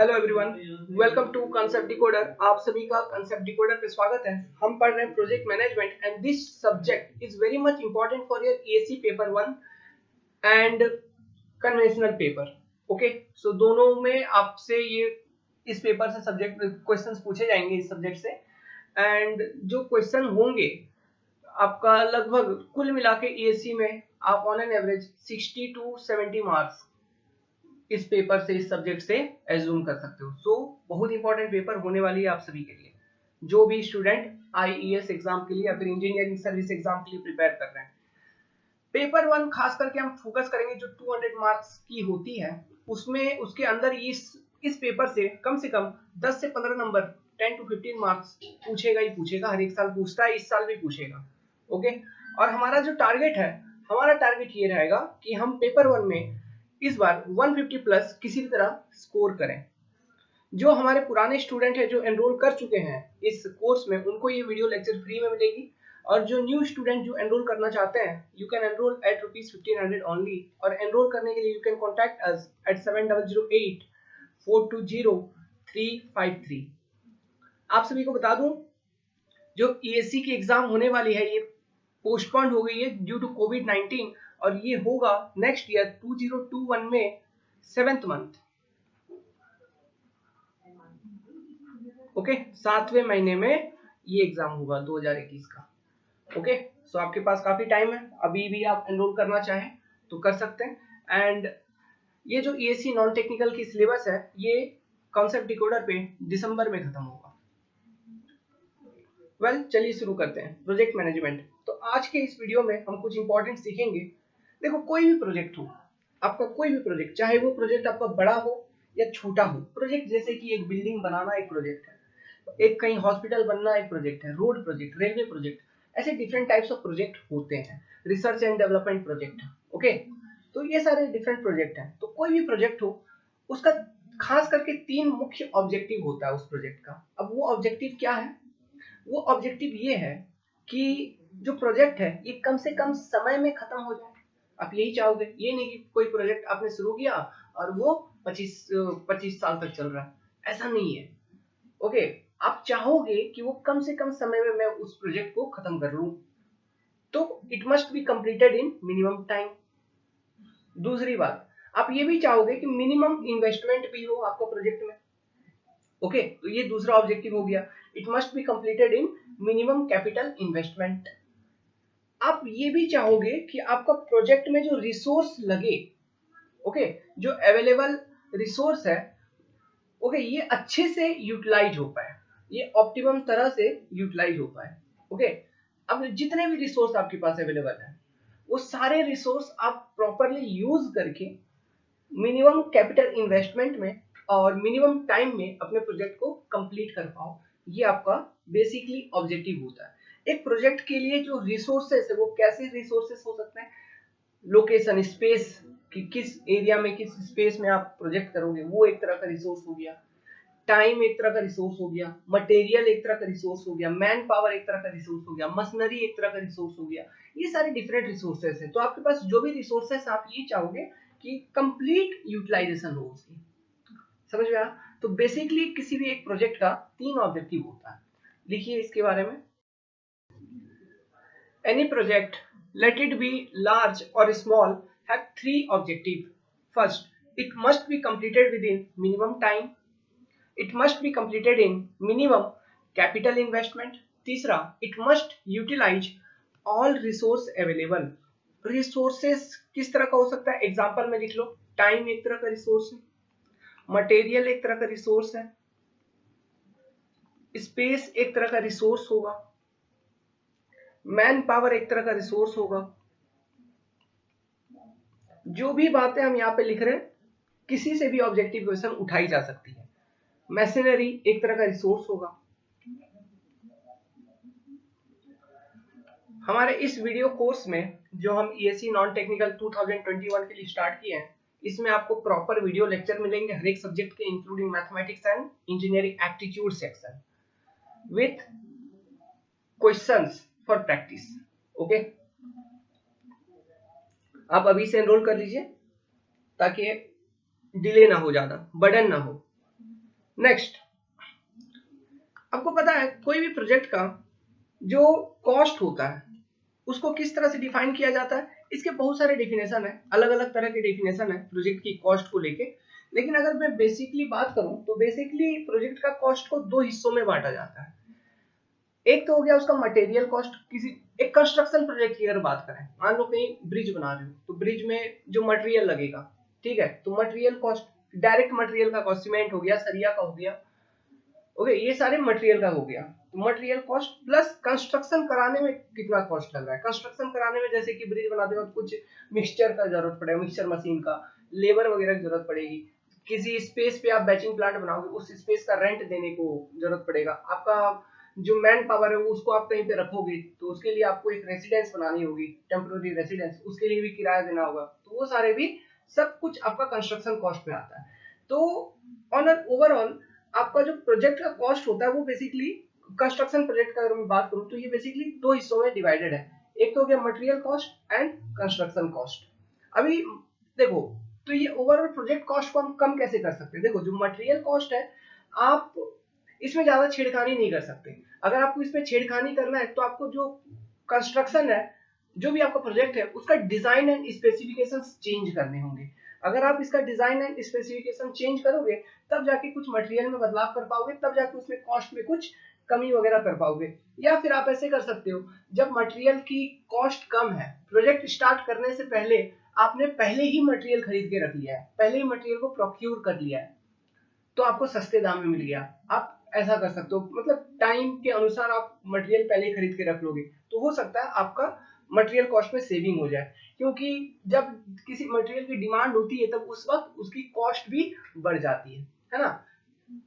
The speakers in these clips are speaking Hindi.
Hello everyone, welcome to Concept Decoder. आप सभी का कंसेप्ट डिकोडर पे स्वागत है। हम पढ़ रहे हैं project management and this subject is very much important for your AC paper 1 and conventional paper. Okay, so दोनों में आपसे ये इस पेपर से सब्जेक्ट क्वेश्चंस पूछे जाएंगे इस सब्जेक्ट से। एंड जो क्वेश्चन होंगे आपका लगभग कुल मिला के एसी में आप on an average 60 to 70 marks इस पेपर से, इस सब्जेक्ट से एज्यूम कर सकते हो। सो बहुत इंपॉर्टेंट पेपर होने वाली है आप सभी के लिए, जो भी स्टूडेंट आईईएस एग्जाम के लिए या फिर इंजीनियरिंग सर्विस एग्जाम के लिए प्रिपेयर कर रहे हैं। पेपर 1 खास करके हम फोकस करेंगे जो 200 मार्क्स की होती है, उसमें उसके अंदर इस पेपर से कम 10 से 15 नंबर 10 टू 15 मार्क्स पूछेगा ही पूछेगा। हर एक साल पूछता है, इस साल भी पूछेगा। ओके, और हमारा जो टारगेट है, हमारा टारगेट ये रहेगा कि हम पेपर 1 में इस बार 150 प्लस किसी भी तरह स्कोर करें। जो हमारे पुराने स्टूडेंट हैं जो एनरोल कर चुके हैं इस कोर्स में, उनको ये वीडियो लेक्चर फ्री में मिलेगी। और जो न्यू स्टूडेंट जो एनरोल करना चाहते हैं, you can enrol at ₹1500 only. और एनरोल करने के लिए you can contact us at 7008-420-353। आप सभी को बता दूं, जो ईएससी की एग्जाम होने वाली है ये पोस्टपोन्ड हो गई है ड्यू टू कोविड-19, और ये होगा नेक्स्ट ईयर 2021 में 7th मंथ। ओके, 7वें महीने में ये एग्जाम होगा 2021 का। ओके, सो आपके पास काफी टाइम है, अभी भी आप एनरोल करना चाहें तो कर सकते हैं। एंड ये जो ईएससी नॉन टेक्निकल की सिलेबस है, ये कॉन्सेप्ट डिकोडर पे दिसंबर में खत्म होगा। चलिए शुरू करते हैं प्रोजेक्ट मैनेजमेंट। तो आज के इस वीडियो में हम कुछ इंपॉर्टेंट सीखेंगे। देखो, कोई भी प्रोजेक्ट हो, आपका कोई भी प्रोजेक्ट, चाहे वो प्रोजेक्ट आपका बड़ा हो या छोटा हो, प्रोजेक्ट जैसे कि एक बिल्डिंग बनाना एक प्रोजेक्ट है, एक कहीं हॉस्पिटल बनना एक प्रोजेक्ट है, रोड प्रोजेक्ट, रेलवे प्रोजेक्ट, ऐसे डिफरेंट टाइप्स ऑफ प्रोजेक्ट होते हैं, research and development project. Okay, तो ये सारे डिफरेंट प्रोजेक्ट हैं। तो कोई भी प्रोजेक्ट हो, उसका खास करके 3 मुख्य ऑब्जेक्टिव होता है उस प्रोजेक्ट का। अब वो ऑब्जेक्टिव क्या है? वो ऑब्जेक्टिव ये है कि जो प्रोजेक्ट है ये कम से कम समय में खत्म हो जाए। आप यही चाहोगे, ये नहीं कि कोई प्रोजेक्ट आपने शुरू किया और वो 25 साल तक चल रहा है, ऐसा नहीं है। ओके, आप चाहोगे कि वो कम से कम समय में मैं उस प्रोजेक्ट को खत्म कर लूं, तो it must be completed in minimum time. दूसरी बात, आप ये भी चाहोगे कि मिनिमम इन्वेस्टमेंट भी हो आपका प्रोजेक्ट में। ओके, तो ये दूसरा ऑब्जेक्टिव हो गया, it must be completed in minimum capital investment. आप ये भी चाहोगे कि आपका प्रोजेक्ट में जो रिसोर्स लगे, ओके, जो अवेलेबल रिसोर्स है, ओके, ये अच्छे से यूटिलाइज हो पाए, ये ऑप्टिमम तरह से यूटिलाइज हो पाए। ओके, अब जितने भी रिसोर्स आपके पास अवेलेबल है, वो सारे रिसोर्स आप प्रॉपरली यूज करके मिनिमम कैपिटल इन्वेस्टमेंट में और मिनिमम टाइम में अपने प्रोजेक्ट को कंप्लीट कर पाओ। ये आपका बेसिकली ऑब्जेक्टिव होता है। एक प्रोजेक्ट के लिए जो रिसोर्सेस है, वो कैसे रिसोर्सेस हो सकते हैं? लोकेशन, स्पेस, कि किस एरिया में, किस स्पेस में आप प्रोजेक्ट करोगे, वो एक तरह का रिसोर्स हो गया। टाइम एक तरह का रिसोर्स हो गया, मटेरियल एक तरह का रिसोर्स हो गया, मैन पावर एक तरह का रिसोर्स हो गया, मशीनरी एक तरह का रिसोर्स हो गया। ये सारे डिफरेंट रिसोर्सेस हैं। तो आपके पास जो भी रिसोर्सेस, आप ये चाहोगे कि कंप्लीट यूटिलाइजेशन हो उसकी। समझ में आया? तो बेसिकली किसी भी एक प्रोजेक्ट का 3 ऑब्जेक्टिव होता है। लिखिए इसके बारे में। Any project, let it be large or small, have 3 objectives. First, it must be completed within minimum time. It must be completed in minimum capital investment. तीसरा, it must utilize all resource available. Resources किस तरह का हो सकता है? एग्जाम्पल में लिख लो। टाइम एक तरह का रिसोर्स है, मटेरियल एक तरह का रिसोर्स है, स्पेस एक तरह का रिसोर्स होगा, मैन पावर एक तरह का रिसोर्स होगा। जो भी बातें हम यहाँ पे लिख रहे हैं, किसी से भी ऑब्जेक्टिव क्वेश्चन उठाई जा सकती है। मशीनरी एक तरह का रिसोर्स होगा। हमारे इस वीडियो कोर्स में जो हम ईएससी नॉन टेक्निकल 2021 के लिए स्टार्ट किए हैं, इसमें आपको प्रॉपर वीडियो लेक्चर मिलेंगे हर एक सब्जेक्ट के, including mathematics and engineering aptitude section with questions for practice. Okay, आप अभी से एनरोल कर लीजिए ताकि डिले ना हो, ज्यादा बर्डन ना हो। नेक्स्ट, आपको पता है कोई भी प्रोजेक्ट का जो कॉस्ट होता है उसको किस तरह से डिफाइन किया जाता है? इसके बहुत सारे डेफिनेशन है, अलग अलग तरह के डेफिनेशन है प्रोजेक्ट की कॉस्ट को लेके। लेकिन अगर मैं बेसिकली बात करूं तो बेसिकली प्रोजेक्ट का कॉस्ट को दो हिस्सों में बांटा जाता है। एक तो हो गया उसका मटेरियल कॉस्ट। किसी एक कंस्ट्रक्शन प्रोजेक्ट की अगर बात करें, मान लो कहीं ब्रिज बना रहे हो तो ब्रिज में जो मटेरियल लगेगा, ठीक है, तो मटेरियल कॉस्ट, डायरेक्ट मटेरियल का कॉस्ट, सीमेंट हो गया, सरिया का हो गया, ओके, ये सारे मटेरियल का हो गया। तो मटेरियल कॉस्ट प्लस कंस्ट्रक्शन कराने में कितना कॉस्ट लग रहा है। कंस्ट्रक्शन कराने में जैसे कि ब्रिज बनाते वक्त कुछ मिक्सचर का जरूरत पड़ेगा, मिक्सचर मशीन का, लेबर वगैरह की जरूरत पड़ेगी। किसी स्पेस पे आप बैचिंग प्लांट बनाओगे, उस स्पेस का रेंट देने को जरूरत पड़ेगा। आपका जो मैन पावर है वो उसको आप कहीं पे रखोगे तो उसके लिए आपको एक रेसिडेंस बनानी होगी, टेम्पोररी रेसिडेंस, उसके लिए भी किराया देना होगा। तो वो सारे भी सब कुछ आपका कंस्ट्रक्शन कॉस्ट में आता है। तो ऑन एन ओवरऑल आपका जो प्रोजेक्ट का कॉस्ट होता है वो बेसिकली, कंस्ट्रक्शन प्रोजेक्ट का अगर मैं बात करूं तो ये बेसिकली दो हिस्सों में डिवाइडेड है। एक तो हो गया material cost and construction cost. अभी देखो, तो ये ओवरऑल प्रोजेक्ट कॉस्ट को हम कम कैसे कर सकते हैं? देखो, जो मटेरियल कॉस्ट है आप इसमें ज्यादा छेड़खानी नहीं कर सकते। अगर आपको इसमें छेड़खानी करना है तो आपको जो कंस्ट्रक्शन है, जो भी आपका प्रोजेक्ट है, उसका डिजाइन एंड स्पेसिफिकेशंस चेंज करने होंगे। अगर आप इसका डिजाइन एंड स्पेसिफिकेशन चेंज करोगे तब जाके कुछ मटेरियल में बदलाव कर पाओगे, तब जाके उसमें कॉस्ट में कुछ कमी वगैरह कर पाओगे। या फिर आप ऐसे कर सकते हो, जब मटेरियल की कॉस्ट कम है, प्रोजेक्ट स्टार्ट करने से पहले आपने पहले ही मटेरियल खरीद के रख लिया है, पहले ही मटेरियल को प्रोक्यूर कर लिया है, तो आपको सस्ते दाम में मिल गया। आप ऐसा कर सकते हो, मतलब टाइम के अनुसार आप मटेरियल पहले ही खरीद के रख लोगे तो हो सकता है आपका मटेरियल कॉस्ट में सेविंग हो जाए। क्योंकि जब किसी मटेरियल की डिमांड होती है तब उस वक्त उसकी कॉस्ट भी बढ़ जाती है ना।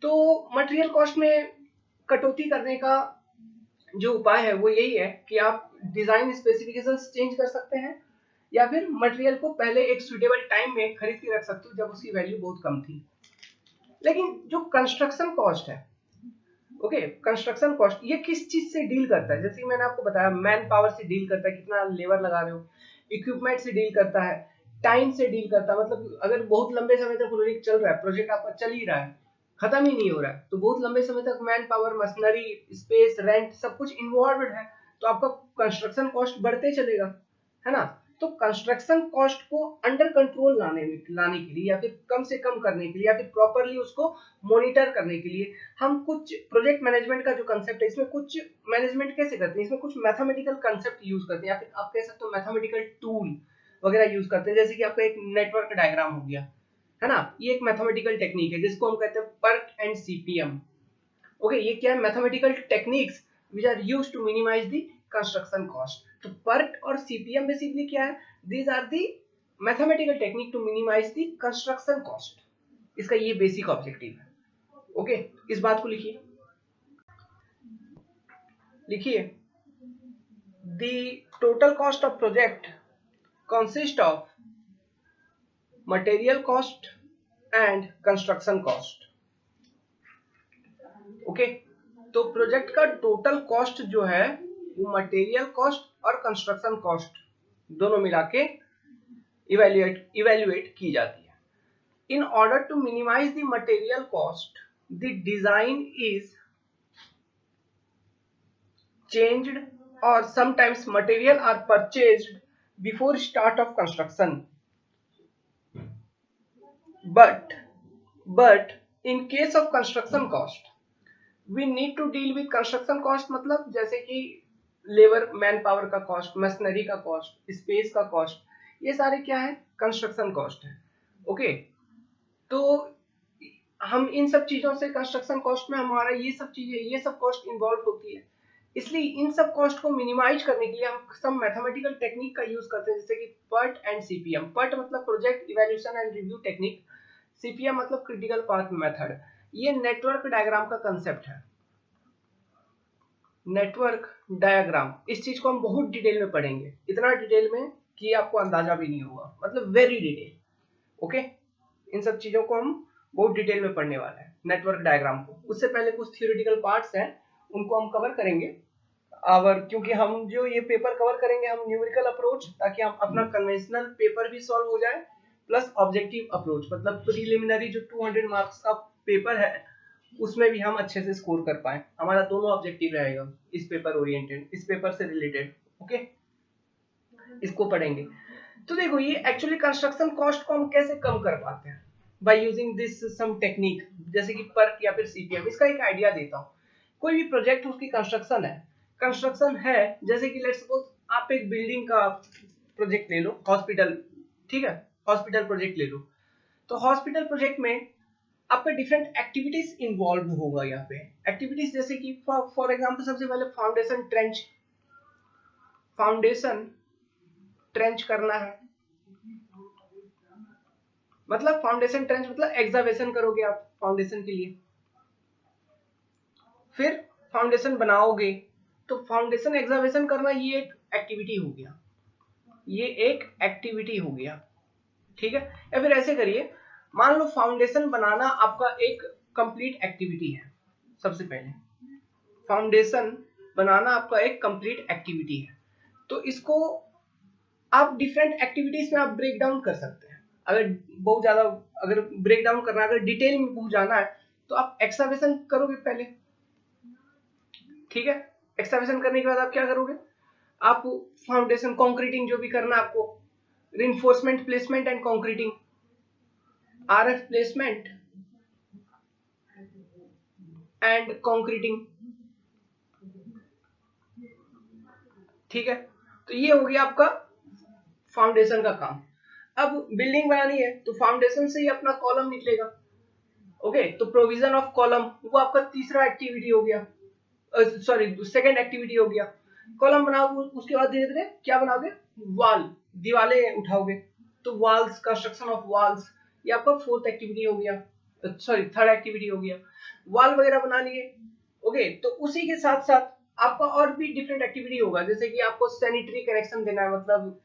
तो मटेरियल कॉस्ट में कटौती करने का जो उपाय है वो यही है कि आप डिजाइन स्पेसिफिकेशंस चेंज कर सकते हैं, या फिर मटेरियल को पहले एक सुटेबल टाइम में खरीद के रख सकते हो जब उसकी वैल्यू बहुत कम थी। लेकिन जो कंस्ट्रक्शन कॉस्ट है, ओके, कंस्ट्रक्शन कॉस्ट ये किस चीज से डील करता है? जैसे कि मैंने आपको बताया, मैन पावर से डील करता है, कितना लेबर लगा रहे हो, इक्विपमेंट से डील करता है, टाइम से डील करता है। मतलब अगर बहुत लंबे समय तक प्रोजेक्ट चल रहा है, प्रोजेक्ट आपका चल ही रहा है, खत्म ही नहीं हो रहा है, तो बहुत लंबे समय तक man power, machinery, space, rent सब कुछ इन्वॉल्व है, तो आपका कंस्ट्रक्शन कॉस्ट बढ़ते चलेगा, है ना। तो कंस्ट्रक्शन कॉस्ट को अंडर कंट्रोल लाने के लिए, या फिर कम से कम करने के लिए, या फिर प्रॉपरली उसको मॉनिटर करने के लिए हम कुछ प्रोजेक्ट मैनेजमेंट का जो कंसेप्ट है, इसमें कुछ मैनेजमेंट कैसे करते हैं, इसमें कुछ मैथमेटिकल कंसेप्ट यूज करते हैं, या फिर आप कह सकते हो मैथमेटिकल टूल वगैरह यूज करते हैं। जैसे कि आपका एक नेटवर्क डायग्राम हो गया, है ना, ये एक मैथमेटिकल टेक्निक है जिसको हम कहते हैं PERT एंड CPM। ओके, ये क्या है? Mathematical techniques which are used to minimise the construction cost. तो PERT और CPM बेसिकली क्या है? These are the mathematical technique to minimise the construction cost. इसका ये बेसिक ऑब्जेक्टिव है। ओके, इस बात को लिखिए, लिखिए, the total cost of project consist of material cost and construction cost. Okay, तो प्रोजेक्ट का टोटल कॉस्ट जो है वो मटेरियल कॉस्ट और कंस्ट्रक्शन कॉस्ट दोनों मिला के इवेल्युएट की जाती है। In order to minimise the material cost, the design is changed or sometimes material are purchased before start of construction, but in case of construction cost we need to deal with construction cost। मतलब जैसे कि लेबर, मैन पावर का कॉस्ट, मशीनरी का कॉस्ट, स्पेस का कॉस्ट, ये सारे क्या है? कंस्ट्रक्शन कॉस्ट है। ओके, तो हम इन सब चीजों से, कंस्ट्रक्शन कॉस्ट में हमारा ये सब चीजें, ये सब कॉस्ट इन्वॉल्व होती है। इसलिए इन सब कॉस्ट को मिनिमाइज करने के लिए हम सब मैथमेटिकल टेक्निक का यूज करते हैं, जैसे कि PERT एंड CPM। PERT मतलब project evaluation and review technique, CPM मतलब क्रिटिकल पाथ मेथड। ये नेटवर्क डायग्राम का कंसेप्ट है, नेटवर्क डायग्राम। इस चीज को हम बहुत डिटेल में पढ़ेंगे, इतना डिटेल में कि आपको अंदाजा भी नहीं होगा, मतलब वेरी डिटेल। ओके, इन सब चीजों को हम बहुत डिटेल में पढ़ने वाले हैं, नेटवर्क डायग्राम को। उससे पहले कुछ थियोरेटिकल पार्ट्स हैं, उनको हम कवर करेंगे। और क्योंकि हम जो ये पेपर कवर करेंगे हम न्यूमेरिकल अप्रोच, ताकि हम अपना कन्वेंशनल पेपर भी सॉल्व हो जाए, प्लस ऑब्जेक्टिव अप्रोच, मतलब प्रीलिमिनरी जो 200 मार्क्स का पेपर है उसमें भी हम अच्छे से स्कोर कर पाए। हमारा दोनों ऑब्जेक्टिव रहेगा, इस पेपर ओरिएंटेड, इस पेपर से रिलेटेड। ओके, इसको पढ़ेंगे। तो देखो ये एक्चुअली कंस्ट्रक्शन कॉस्ट को हम कैसे कम कर पाते हैं, by using this some technique, जैसे कि पर्क या फिर सीपीएम। इसका एक आइडिया देता हूँ। कोई भी प्रोजेक्ट उसकी कंस्ट्रक्शन है, जैसे कि लेट्स सपोज आप एक बिल्डिंग का प्रोजेक्ट ले लो, हॉस्पिटल, ठीक है, हॉस्पिटल प्रोजेक्ट ले लो। तो हॉस्पिटल प्रोजेक्ट में आपका डिफरेंट एक्टिविटीज इन्वॉल्व होगा। यहाँ पे एक्टिविटीज जैसे कि फॉर एग्जांपल सबसे पहले फाउंडेशन ट्रेंच करना है, मतलब फाउंडेशन ट्रेंच मतलब एक्सकवेशन करोगे आप फाउंडेशन के लिए। फिर फाउंडेशन बनाओगे, तो फाउंडेशन एक्सकवेशन करना ये एक एक्टिविटी हो गया, ये एक एक्टिविटी हो गया, ठीक है। या फिर ऐसे करिए, मान लो फाउंडेशन बनाना आपका एक कंप्लीट एक्टिविटी है। सबसे पहले फाउंडेशन बनाना आपका एक कंप्लीट एक्टिविटी है, तो इसको आप डिफरेंट एक्टिविटीज में आप ब्रेक डाउन कर सकते हैं। अगर बहुत ज्यादा अगर ब्रेक डाउन करना है, अगर डिटेल में पूछ जाना है, तो आप एक्सकवेशन करोगे पहले, ठीक है। एक्सकवेशन करने के बाद आप क्या करोगे, आप फाउंडेशन कंक्रीटिंग जो भी करना है आपको, reinforcement placement and concreting, RF placement and concreting, ठीक है। तो ये हो गया आपका फाउंडेशन का काम। अब बिल्डिंग बनानी है तो फाउंडेशन से ही अपना कॉलम निकलेगा। ओके, तो प्रोविजन ऑफ कॉलम वो आपका तीसरा एक्टिविटी हो गया, सॉरी सेकंड एक्टिविटी हो गया। कॉलम बनाओगे, उसके बाद धीरे धीरे क्या बनाओगे, वॉल, दीवारें उठाओगे, तो वॉल्स, कंस्ट्रक्शन ऑफ वॉल्स, ये आपका फोर्थ एक्टिविटी हो गया, सॉरी थर्ड एक्टिविटी हो गया। वॉल वगैरह बना लिए। ओके, तो उसी के साथ साथ आपका और भी डिफरेंट एक्टिविटी होगा, जैसे कि आपको सैनिटरी कनेक्शन देना है, मतलब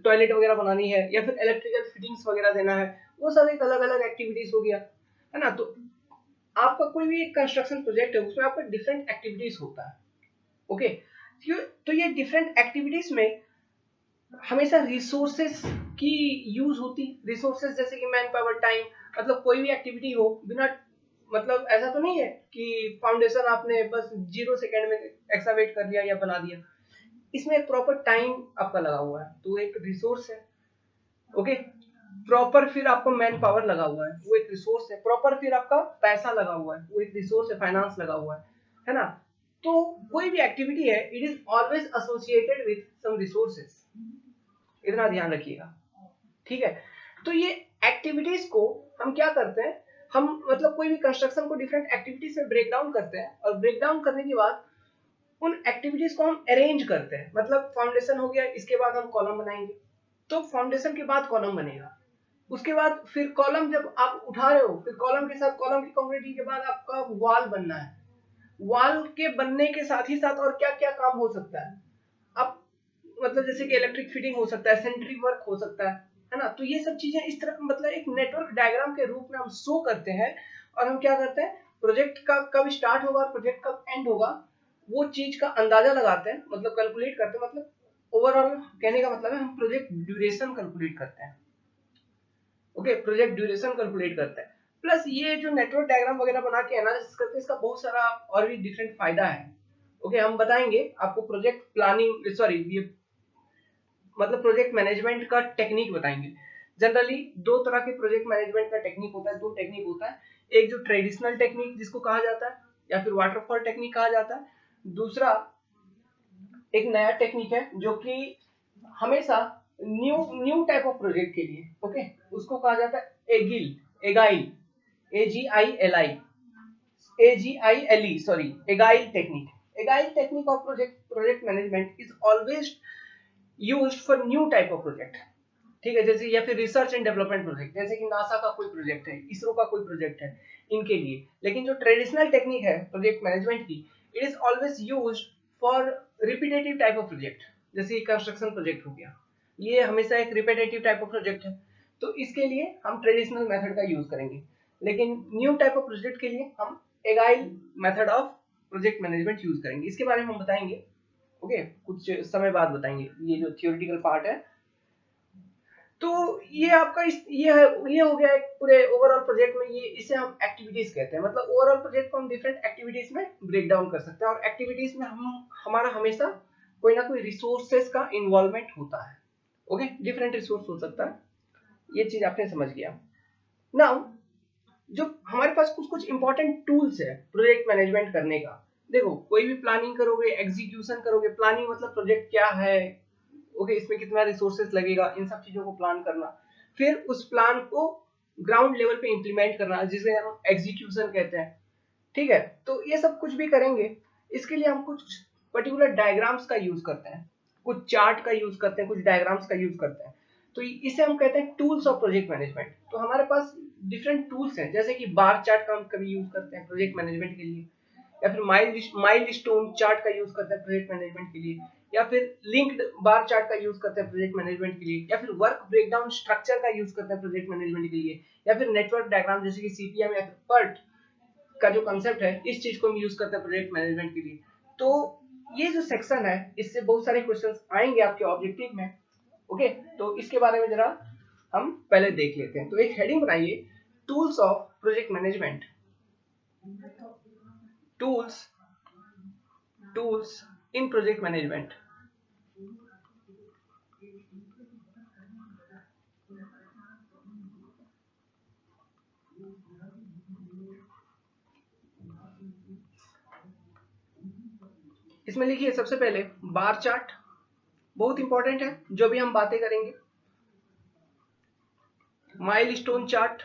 टॉयलेट वगैरह बनानी है, या फिर इलेक्ट्रिकल फिटिंग्स वगैरह देना है, वो सब एक अलग अलग एक्टिविटीज हो गया, है ना। तो आपका कोई भी एक कंस्ट्रक्शन प्रोजेक्ट है, उसमें आपका डिफरेंट एक्टिविटीज होता है। ओके, तो ये डिफरेंट एक्टिविटीज में हमेशा रिसोर्सेस की यूज होती, रिसोर्सेस जैसे कि मैन पावर, टाइम, मतलब कोई भी एक्टिविटी हो बिना, मतलब ऐसा तो नहीं है कि फाउंडेशन आपने बस 0 सेकेंड में एक्सकवेट कर लिया या बना दिया, इसमें प्रॉपर टाइम आपका लगा हुआ है, तो एक रिसोर्स है। ओके, प्रॉपर फिर आपको मैन पावर लगा हुआ है, वो एक रिसोर्स है। प्रॉपर फिर आपका पैसा लगा हुआ है, वो एक रिसोर्स है, फाइनेंस लगा हुआ है ना। तो कोई भी एक्टिविटी है, it is always associated with some resources, इतना ध्यान रखिएगा, ठीक है। तो ये एक्टिविटीज को हम क्या करते हैं, हम मतलब कोई भी कंस्ट्रक्शन को डिफरेंट एक्टिविटीज में ब्रेक डाउन करते हैं, और ब्रेक डाउन करने के बाद उन एक्टिविटीज को हम अरेंज करते हैं। मतलब फाउंडेशन हो गया, इसके बाद हम कॉलम बनाएंगे, तो फाउंडेशन के बाद कॉलम बनेगा, उसके बाद फिर कॉलम जब आप उठा रहे हो, फिर कॉलम के साथ कॉलम की कंक्रीटिंग के बाद आपका वॉल बनना है। वॉल के बनने के साथ ही साथ और क्या क्या काम हो सकता है, अब मतलब जैसे कि इलेक्ट्रिक फिटिंग हो सकता है, सेंट्री वर्क हो सकता है ना। तो ये सब चीजें इस तरह मतलब एक नेटवर्क डायग्राम के रूप में हम शो करते हैं, और हम क्या करते हैं, प्रोजेक्ट का कब स्टार्ट होगा और प्रोजेक्ट कब एंड होगा, वो चीज का अंदाजा लगाते हैं, मतलब कैलकुलेट करते हैं। मतलब ओवरऑल कहने का मतलब है हम प्रोजेक्ट ड्यूरेशन कैलकुलेट करते हैं। ओके, प्रोजेक्ट ड्यूरेशन कैलकुलेट करते हैं। प्लस ये जो नेटवर्क डायग्राम वगैरह बना के एनालिसिस करते हैं, इसका बहुत सारा और भी डिफरेंट फायदा है। ओके, हम बताएंगे आपको प्रोजेक्ट प्लानिंग, सॉरी ये मतलब प्रोजेक्ट मैनेजमेंट का टेक्निक बताएंगे। जनरली दो तरह के प्रोजेक्ट मैनेजमेंट का टेक्निक होता है, दो टेक्निक होता है। एक जो ट्रेडिशनल टेक्निक जिसको कहा जाता है, या फिर वाटरफॉल टेक्निक कहा जाता है। दूसरा एक नया टेक्निक है जो कि हमेशा न्यू टाइप ऑफ प्रोजेक्ट के लिए, ओके, उसको कहा जाता है agile, AGILE, sorry, agile technique. Agile technique of project management is always used for new type of project, ठीक है। जैसे या फिर रिसर्च एंड डेवलपमेंट प्रोजेक्ट, जैसे कि नासा का कोई प्रोजेक्ट है, इसरो का कोई प्रोजेक्ट है, इनके लिए। लेकिन जो ट्रेडिशनल टेक्निक है प्रोजेक्ट मैनेजमेंट की, it is always used for repetitive type of project, जैसे कंस्ट्रक्शन प्रोजेक्ट हो गया, ये हमेशा एक रिपीटेटिव टाइप ऑफ प्रोजेक्ट है, तो इसके लिए हम ट्रेडिशनल मेथड का यूज करेंगे। लेकिन न्यू टाइप ऑफ प्रोजेक्ट के लिए हम agile method of project management use करेंगे। इसके बारे में हम बताएंगे, ओके, कुछ समय बाद बताएंगे, ये जो थियोरेटिकल पार्ट है। तो ये आपका ये हो गया एक पूरे ओवरऑल प्रोजेक्ट में, ये इसे हम एक्टिविटीज कहते हैं। मतलब ओवरऑल प्रोजेक्ट को हम डिफरेंट एक्टिविटीज में ब्रेक डाउन कर सकते हैं, और एक्टिविटीज में हमारा हमेशा कोई ना कोई रिसोर्सेज का इन्वॉल्वमेंट होता है। ओके, डिफरेंट रिसोर्स हो सकता है, ये चीज आपने समझ गया। नाउ जो हमारे पास कुछ कुछ इंपॉर्टेंट टूल्स है प्रोजेक्ट मैनेजमेंट करने का। देखो, कोई भी प्लानिंग करोगे, एग्जीक्यूशन करोगे, प्लानिंग मतलब प्रोजेक्ट क्या है, ओके, इसमें कितना रिसोर्सेज लगेगा, इन सब चीजों को प्लान करना, फिर उस प्लान को ग्राउंड लेवल पे इंप्लीमेंट करना, जिसे हम एग्जीक्यूशन कहते हैं। ठीक है, तो ये सब कुछ भी करेंगे, इसके लिए हम कुछ पर्टिकुलर डायग्राम्स का यूज करते हैं, कुछ चार्ट का यूज करते हैं, कुछ डायग्राम्स का यूज करते हैं। तो इसे हम कहते हैं टूल्स ऑफ प्रोजेक्ट मैनेजमेंट। तो हमारे पास डिफरेंट टूल्स हैं, जैसे कि बार चार्ट का हम कभी यूज करते हैं प्रोजेक्ट मैनेजमेंट के लिए, या फिर माइलस्टोन चार्ट का यूज करते हैं प्रोजेक्ट मैनेजमेंट के लिए, या फिर लिंक्ड बार चार्ट का यूज करते हैं प्रोजेक्ट मैनेजमेंट के लिए, या फिर वर्क ब्रेकडाउन स्ट्रक्चर का यूज करते हैं प्रोजेक्ट मैनेजमेंट के लिए, या फिर नेटवर्क डायग्राम जैसे कि सीपीएम या फिर पर्ट का जो कंसेप्ट है, इस चीज को हम यूज करते हैं प्रोजेक्ट मैनेजमेंट के लिए। तो ये जो सेक्शन है, इससे बहुत सारे क्वेश्चंस आएंगे आपके ऑब्जेक्टिव में। ओके, तो इसके बारे में जरा हम पहले देख लेते हैं। तो एक हेडिंग बनाइए, tools of project management. Tools in project management. इसमें लिखिए सबसे पहले बार चार्ट, बहुत इंपॉर्टेंट है जो भी हम बातें करेंगे। Milestone chart,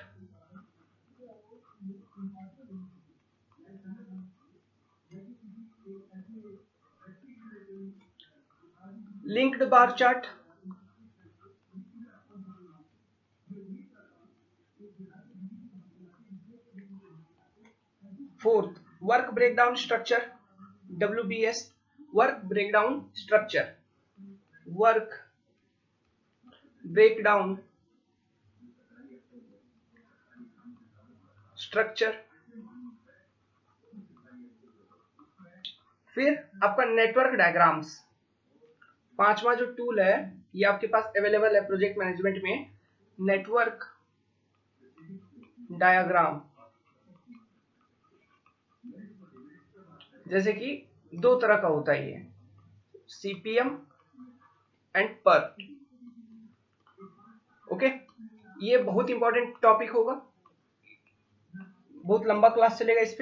linked bar chart, fourth work breakdown structure, WBS, work breakdown structure, work breakdown structure. फिर आपका नेटवर्क डायग्राम्स, पांचवा जो टूल है ये आपके पास अवेलेबल है प्रोजेक्ट मैनेजमेंट में, नेटवर्क डायग्राम। जैसे कि दो तरह का होता है ये, सीपीएम एंड पर्ट। ओके, ये बहुत इंपॉर्टेंट टॉपिक होगा, बहुत लंबा क्लास चलेगा इस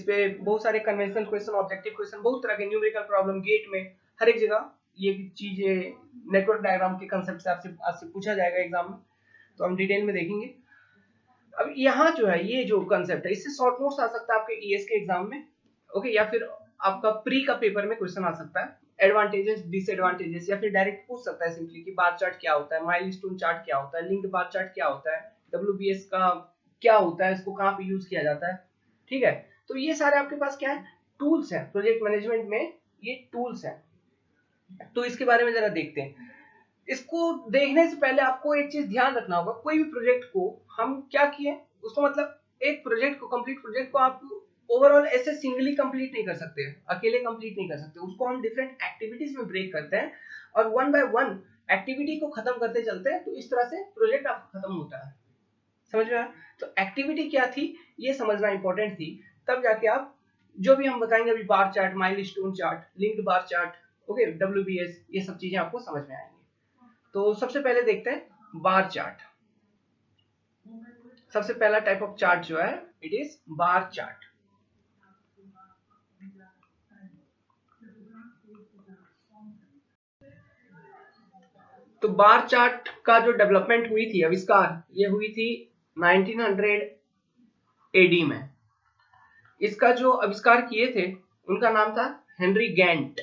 पे बहुत सारे कन्वेंशनल क्वेश्चन, ऑब्जेक्टिव क्वेश्चन, बहुत तरह के न्यूमेरिकल प्रॉब्लम, गेट में हर एक जगह ये चीजें नेटवर्क डायग्राम के कंसेप्ट से आपसे पूछा जाएगा एग्जाम में, तो हम डिटेल में देखेंगे। अब यहाँ जो है ये जो कंसेप्ट है, इससे शॉर्ट नोट्स आ सकता है आपके ईएस के एग्जाम में। ओके, या फिर आपका प्री का पेपर में क्वेश्चन आ सकता है, एडवांटेजेस डिसएडवांटेजेस, या फिर डायरेक्ट पूछ सकता है सिंपली कि बार चार्ट क्या होता है, माइलस्टोन चार्ट क्या होता है, लिंक्ड बार चार्ट क्या होता है, WBS का क्या होता है, इसको कहाँ पे यूज किया जाता है। ठीक है, तो ये सारे आपके पास क्या है, टूल्स हैं प्रोजेक्ट मैनेजमेंट में, ये टूल्स हैं। तो इसके बारे में जरा देखते हैं। इसको देखने से पहले आपको एक चीज ध्यान रखना होगा, कोई भी प्रोजेक्ट को हम क्या किए उसको, मतलब एक प्रोजेक्ट को, कंप्लीट प्रोजेक्ट को आप ओवरऑल ऐसे सिंगली कंप्लीट नहीं कर सकते, अकेले कंप्लीट नहीं कर सकते, उसको हम डिफरेंट एक्टिविटीज में ब्रेक करते हैं और वन बाय वन एक्टिविटी को खत्म करते चलते हैं, तो इस तरह से प्रोजेक्ट आपका खत्म होता है। समझ में आया? तो एक्टिविटी क्या थी ये समझना इंपॉर्टेंट थी, तब जाके आप जो भी हम बताएंगे अभी, bar chart, milestone chart, linked bar chart, okay, WBS, ये सब चीजें आपको समझ में आएंगी। तो सबसे पहले देखते हैं बार चार्ट। सबसे पहला टाइप ऑफ चार्ट जो है, इट इज बार चार्ट। तो बार चार्ट का जो डेवलपमेंट हुई थी, आविष्कार, ये हुई थी 1900 AD में। इसका जो आविष्कार किए थे उनका नाम था Henry Gantt,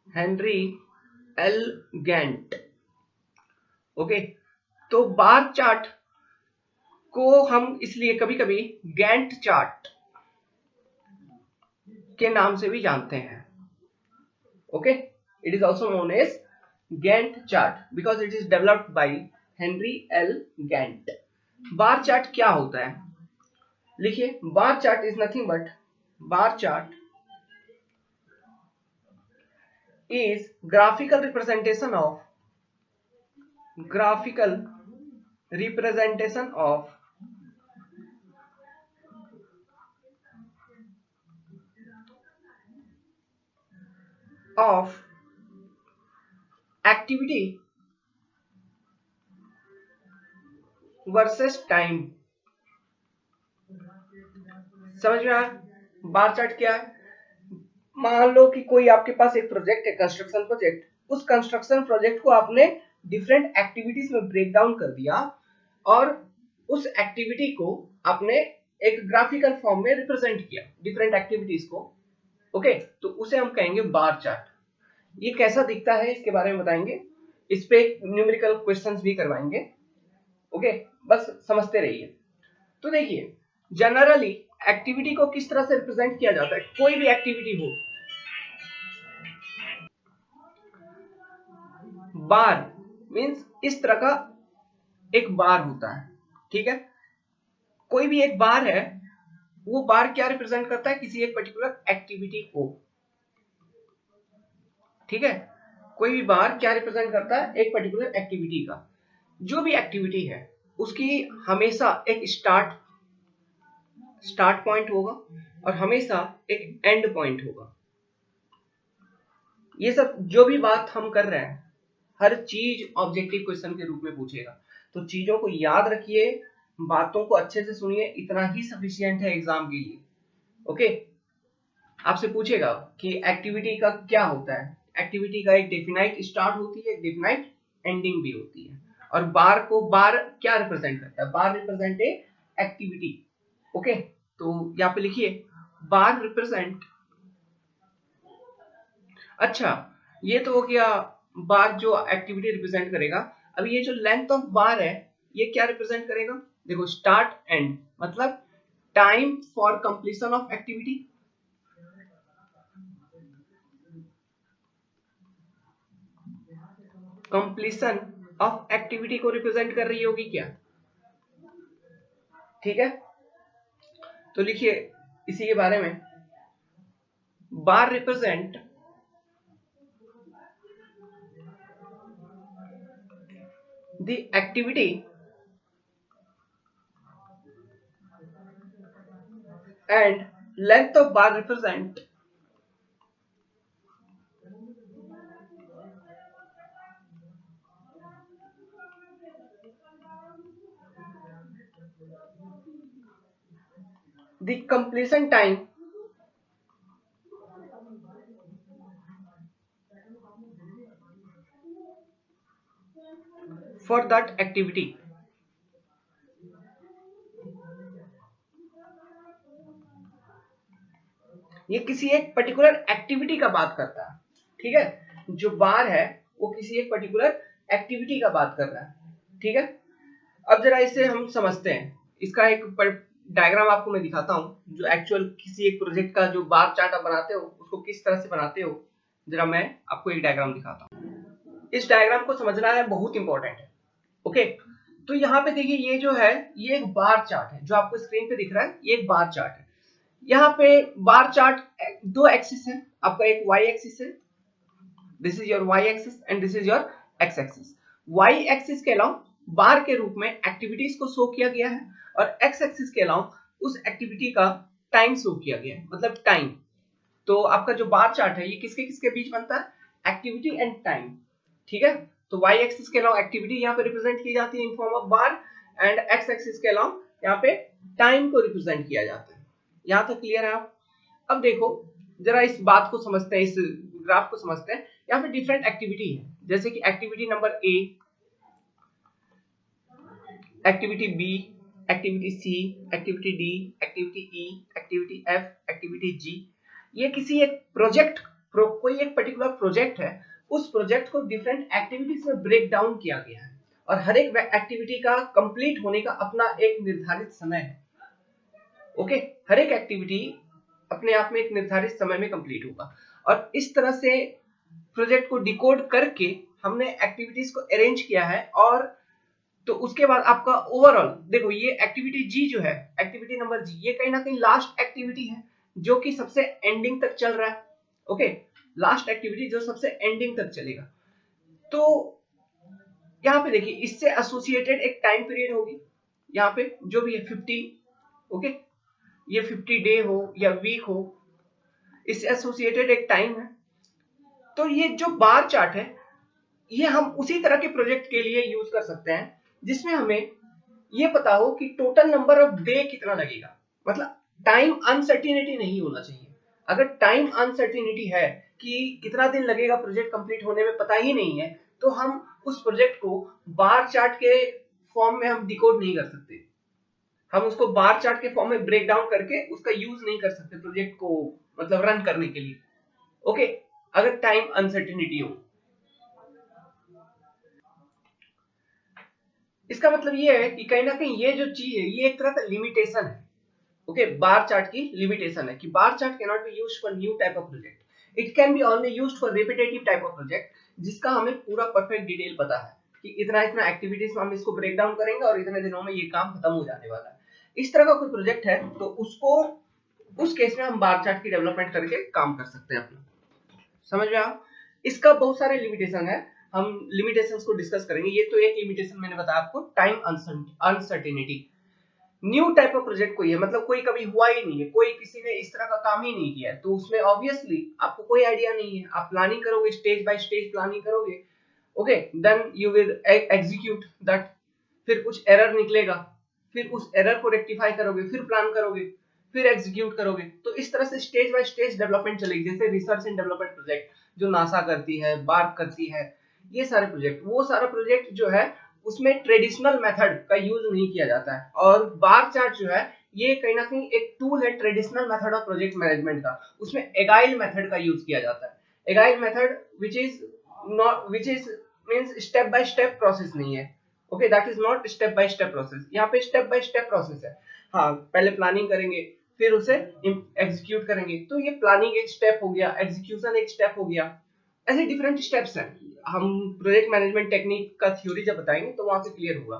Henry L Gantt. Okay, तो बार चार्ट को हम इसलिए कभी कभी गैंट चार्ट के नाम से भी जानते हैं। Okay, it is also known as Gantt chart because it is developed by Henry L Gantt. Bar chart क्या होता है, लिखिए, bar chart is nothing but, bar chart is graphical representation of graphical representation of activity versus time। समझ में आया? बार चार्ट क्या है? मान लो कि कोई आपके पास एक प्रोजेक्ट है, कंस्ट्रक्शन प्रोजेक्ट। उस कंस्ट्रक्शन प्रोजेक्ट को आपने डिफरेंट एक्टिविटीज में ब्रेक डाउन कर दिया और उस एक्टिविटी को आपने एक ग्राफिकल फॉर्म में रिप्रेजेंट किया, डिफरेंट एक्टिविटीज को। ओके, तो उसे हम कहेंगे बार चार्ट। ये कैसा दिखता है इसके बारे में बताएंगे, इस पे न्यूमेरिकल क्वेश्चंस भी करवाएंगे। ओके, बस समझते रहिए। तो देखिए, जनरली एक्टिविटी को किस तरह से रिप्रेजेंट किया जाता है? कोई भी एक्टिविटी हो, बार मींस इस तरह का एक बार होता है, ठीक है? कोई भी एक बार है, वो बार क्या रिप्रेजेंट करता है? किसी एक पर्टिकुलर एक्टिविटी को, ठीक है? कोई भी बार क्या रिप्रेजेंट करता है? एक पर्टिकुलर एक्टिविटी का। जो भी एक्टिविटी है उसकी हमेशा एक स्टार्ट पॉइंट होगा और हमेशा एक एंड पॉइंट होगा। ये सब जो भी बात हम कर रहे हैं, हर चीज ऑब्जेक्टिव क्वेश्चन के रूप में पूछेगा, तो चीजों को याद रखिए, बातों को अच्छे से सुनिए, इतना ही सफिशिएंट है एग्जाम के लिए। ओके, आपसे पूछेगा कि एक्टिविटी का क्या होता है। एक्टिविटी का एक डेफिनाइट स्टार्ट होती है, एक डेफिनाइट एंडिंग भी होती है। और बार क्या रिप्रेजेंट करता है? बार रिप्रेजेंट ए एक्टिविटी। ओके, तो यहाँ पे लिखिए बार रिप्रेजेंट। अच्छा, ये तो हो गया बार जो एक्टिविटी रिप्रेजेंट करेगा। अब ये जो लेंथ ऑफ बार है, ये क्या रिप्रेजेंट करेगा? देखो, स्टार्ट एंड मतलब time for completion of activity. Completion of activity को रिप्रेजेंट कर रही होगी क्या? ठीक है, तो लिखिए इसी के बारे में, bar represent the activity and length of bar represent the completion time for that activity। ये किसी एक पर्टिकुलर एक्टिविटी का बात करता है, ठीक है? जो बार है वो किसी एक पर्टिकुलर एक्टिविटी का बात कर रहा है, ठीक है? अब जरा इसे हम समझते हैं। इसका एक डायग्राम आपको मैं दिखाता हूं, जो एक्चुअल किसी एक प्रोजेक्ट का जो बार चार्ट आप बनाते हो उसको किस तरह से बनाते हो। जरा मैं आपको एक डायग्राम दिखाता हूं। इस डायग्राम को समझना है, बहुत इंपॉर्टेंट है। ओके, तो यहाँ पे देखिए, ये जो है ये एक बार चार्ट है, जो आपको स्क्रीन पे दिख रहा है, ये एक बार चार्ट है। यहाँ पे बार चार्ट दो एक्सिस है, आपका एक वाई एक्सिस है, this is your Y axis and this is your X axis. Y axis के अलावा बार के रूप में एक्टिविटीज को शो किया गया है और एक्स एक्सिस के अलावा उस एक्टिविटी का टाइम शो किया गया है, मतलब टाइम। तो आपका जो बार चार्ट है ये किसके किसके बीच बनता है? एक्टिविटी एंड टाइम, ठीक है? तो वाई एक्सिस के अलावा एक्टिविटी यहाँ पे रिप्रेजेंट की जाती है in form of bar, and x axis के अलावा यहाँ पे टाइम को रिप्रेजेंट किया जाता है। यहाँ तक क्लियर है आप? अब देखो, जरा इस बात को समझते हैं, इस ग्राफ को समझते हैं। यहाँ पे डिफरेंट एक्टिविटी है, जैसे कि activity number A, activity B, activity C, activity D, activity E, activity F, activity G. ये किसी एक प्रोजेक्ट, कोई एक पर्टिकुलर प्रोजेक्ट है, उस प्रोजेक्ट को डिफरेंट एक्टिविटीज में ब्रेक डाउन किया गया है और हर एक एक्टिविटी का कंप्लीट होने का अपना एक निर्धारित समय है। ओके, हर एक एक्टिविटी अपने आप में एक निर्धारित समय में कंप्लीट होगा और इस तरह से प्रोजेक्ट को डिकोड करके हमने एक्टिविटीज को अरेंज किया है। और तो उसके बाद आपका ओवरऑल देखो, ये एक्टिविटी जी जो है, एक्टिविटी नंबर जी, ये कहीं ना कहीं लास्ट एक्टिविटी है जो कि सबसे एंडिंग तक चल रहा है। ओके, लास्ट एक्टिविटी जो सबसे एंडिंग तक चलेगा। तो यहाँ पे देखिए इससे एसोसिएटेड एक टाइम पीरियड होगी, यहाँ पे जो भी है 50, ओके, ये 50 डे हो या वीक हो, इससे एसोसिएटेड एक टाइम है। तो ये जो बार चार्ट है ये हम उसी तरह के प्रोजेक्ट के लिए यूज कर सकते हैं जिसमें हमें ये पता हो कि टोटल नंबर ऑफ डे कितना लगेगा, मतलब टाइम अनसर्टिनिटी नहीं होना चाहिए। अगर टाइम अनसर्टिनिटी है कि कितना दिन लगेगा प्रोजेक्ट कंप्लीट होने में पता ही नहीं है, तो हम उस प्रोजेक्ट को बार चार्ट के फॉर्म में हम डिकोड नहीं कर सकते, हम उसको बार चार्ट के फॉर्म में ब्रेक डाउन करके उसका यूज नहीं कर सकते प्रोजेक्ट को मतलब रन करने के लिए, ओके, अगर टाइम अनसर्टिनिटी हो। इसका मतलब ये है कि कहीं ना कहीं ये जो चीज है ये एक तरह का लिमिटेशन है, ओके, बार चार्ट की लिमिटेशन है कि bar chart can not be used for new type of project, it can be only used for repetitive type of project जिसका हमें पूरा परफेक्ट डिटेल पता है कि इतना इतना एक्टिविटीज में हम इसको ब्रेक डाउन करेंगे और इतने दिनों में ये काम खत्म हो जाने वाला है। इस तरह का कोई प्रोजेक्ट है तो उसको उस केस में हम बार चार्ट की डेवलपमेंट करके काम कर सकते हैं अपना, समझ में आप। इसका बहुत सारे लिमिटेशन है, हम लिमिटेशंस को डिस्कस करेंगे। ये तो एक लिमिटेशन मैंने बताया आपको, time uncertainty. New type of project कोई है मतलब कोई कभी हुआ ही नहीं है, कोई किसी ने इस तरह का काम ही नहीं किया है, तो उसमें ऑब्वियसली आपको कोई आइडिया नहीं है, आप प्लानिंग करोगे, स्टेज बाय स्टेज प्लानिंग करोगे, okay, then you will execute that, फिर कुछ एरर निकलेगा, फिर उस एरर को रेक्टिफाई करोगे, फिर प्लान करोगे, फिर एग्जीक्यूट करोगे, तो इस तरह से स्टेज बाय स्टेज डेवलपमेंट चलेगी। जैसे रिसर्च एंड डेवलपमेंट प्रोजेक्ट जो नासा करती है, बार्क करती है, ये सारे प्रोजेक्ट, वो सारा प्रोजेक्ट जो है उसमें ट्रेडिशनल मेथड का यूज नहीं किया जाता है, और बार चार्ट जो है ये कहीं ना कहीं एक टूल है traditional method of project management का, उसमें एगाइल मेथड का यूज किया जाता है। Agile method which is means step by step process नहीं है, okay, that is not step by step process, यहाँ पे स्टेप बाय स्टेप प्रोसेस है। हाँ, पहले प्लानिंग करेंगे फिर उसे एग्जीक्यूट करेंगे, तो ये प्लानिंग एक स्टेप हो गया, एग्जीक्यूशन एक स्टेप हो गया, ऐसे डिफरेंट स्टेप्स हैं। हम प्रोजेक्ट मैनेजमेंट टेक्निक का थ्योरी जब बताएंगे तो वहां से क्लियर होगा,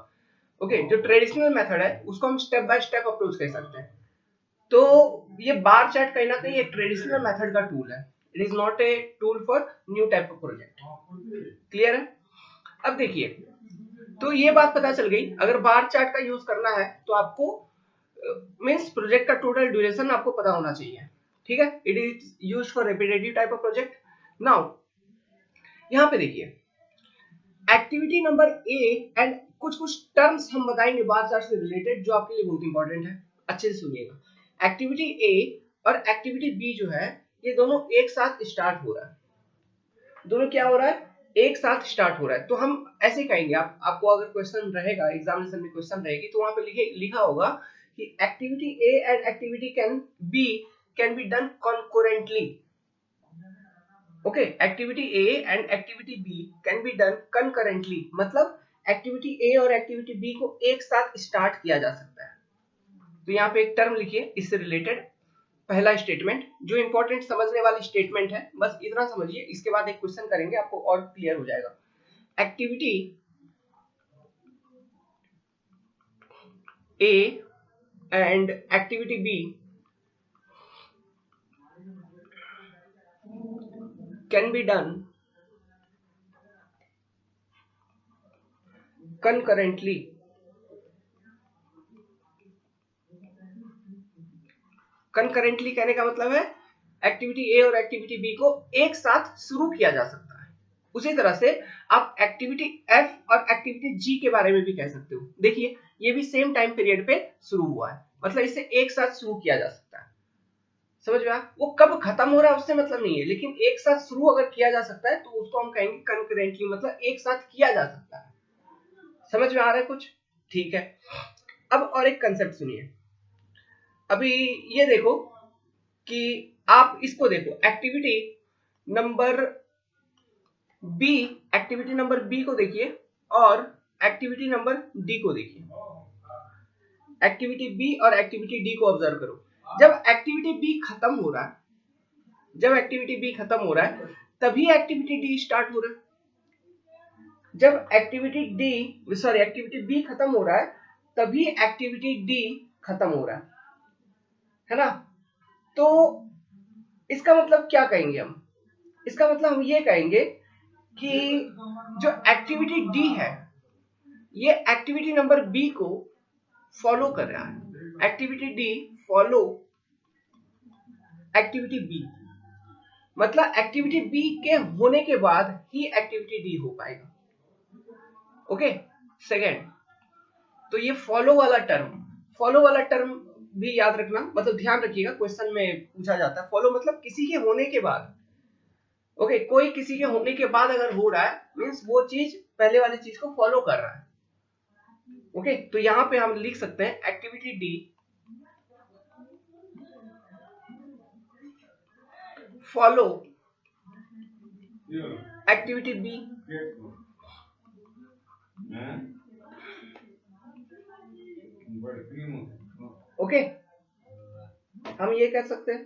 ओके। जो ट्रेडिशनल मेथड है उसको हम स्टेप बाय स्टेप अप्रोच कर सकते हैं। तो ये बार चार्ट कहीं ना कहीं एक ट्रेडिशनल मेथड का टूल है, it is not a tool for new type of project, clear है। अब देखिए, तो ये बात पता चल गई, अगर बार चार्ट का यूज करना है तो आपको मींस प्रोजेक्ट का टोटल ड्यूरेशन आपको पता होना चाहिए, ठीक है। It is used for repetitive type of project. Now यहाँ पे देखिए एक्टिविटी नंबर ए एंड कुछ कुछ टर्म्स हम बताएंगे बार चार्ट से रिलेटेड जो आपके लिए बहुत इंपॉर्टेंट है, अच्छे से सुनिएगा। एक्टिविटी ए और एक्टिविटी बी जो है ये दोनों एक साथ स्टार्ट हो रहा है, दोनों क्या हो रहा है, एक साथ स्टार्ट हो रहा है। तो हम ऐसे कहेंगे, आपको अगर क्वेश्चन रहेगा एग्जामिनेशन में क्वेश्चन रहेगी तो वहां पे लिखा होगा कि activity A and activity can be done concurrently, okay. Activity A and activity B can be done concurrently, मतलब एक्टिविटी ए और एक्टिविटी बी को एक साथ स्टार्ट किया जा सकता है। तो यहाँ पे एक टर्म लिखिए इससे रिलेटेड, पहला स्टेटमेंट जो इंपॉर्टेंट समझने वाली स्टेटमेंट है, बस इतना समझिए, इसके बाद एक क्वेश्चन करेंगे आपको और क्लियर हो जाएगा। Activity A and activity B can be done concurrently, concurrently कहने का मतलब है एक्टिविटी ए और एक्टिविटी बी को एक साथ शुरू किया जा सकता है। उसी तरह से आप एक्टिविटी एफ और एक्टिविटी जी के बारे में भी कह सकते हो। देखिए ये भी सेम टाइम पीरियड पे शुरू हुआ है, मतलब इसे एक साथ शुरू किया जा सकता है, समझ में आया। वो कब खत्म हो रहा है उससे मतलब नहीं है, लेकिन एक साथ शुरू अगर किया जा सकता है तो उसको हम कहेंगे कंकरेंटली, मतलब एक साथ किया जा सकता है। समझ में आ रहा है कुछ, ठीक है। अब और एक कंसेप्ट सुनिए, अभी ये देखो कि आप इसको देखो, activity number B, activity number B को देखिए और एक्टिविटी नंबर डी को देखिए। एक्टिविटी बी और एक्टिविटी डी को ऑब्जर्व करो। जब एक्टिविटी बी खत्म हो रहा है, जब एक्टिविटी बी खत्म हो रहा है तभी एक्टिविटी डी स्टार्ट हो रहा है। जब एक्टिविटी बी खत्म हो रहा है तभी एक्टिविटी डी खत्म हो रहा है ना। तो इसका मतलब क्या कहेंगे हम, इसका मतलब हम ये कहेंगे कि जो एक्टिविटी डी है ये एक्टिविटी नंबर बी को फॉलो कर रहा है। Activity D follow activity B, मतलब एक्टिविटी बी के होने के बाद ही एक्टिविटी डी हो पाएगा। ओके, सेकेंड, तो ये फॉलो वाला टर्म भी याद रखना, मतलब ध्यान रखिएगा, क्वेश्चन में पूछा जाता है। फॉलो मतलब किसी के होने के बाद। ओके, कोई किसी के होने के बाद अगर हो रहा है मींस वो चीज पहले वाली चीज को फॉलो कर रहा है। ओके, तो यहां पे हम लिख सकते हैं activity D follow activity B. Okay, हम ये कह सकते हैं।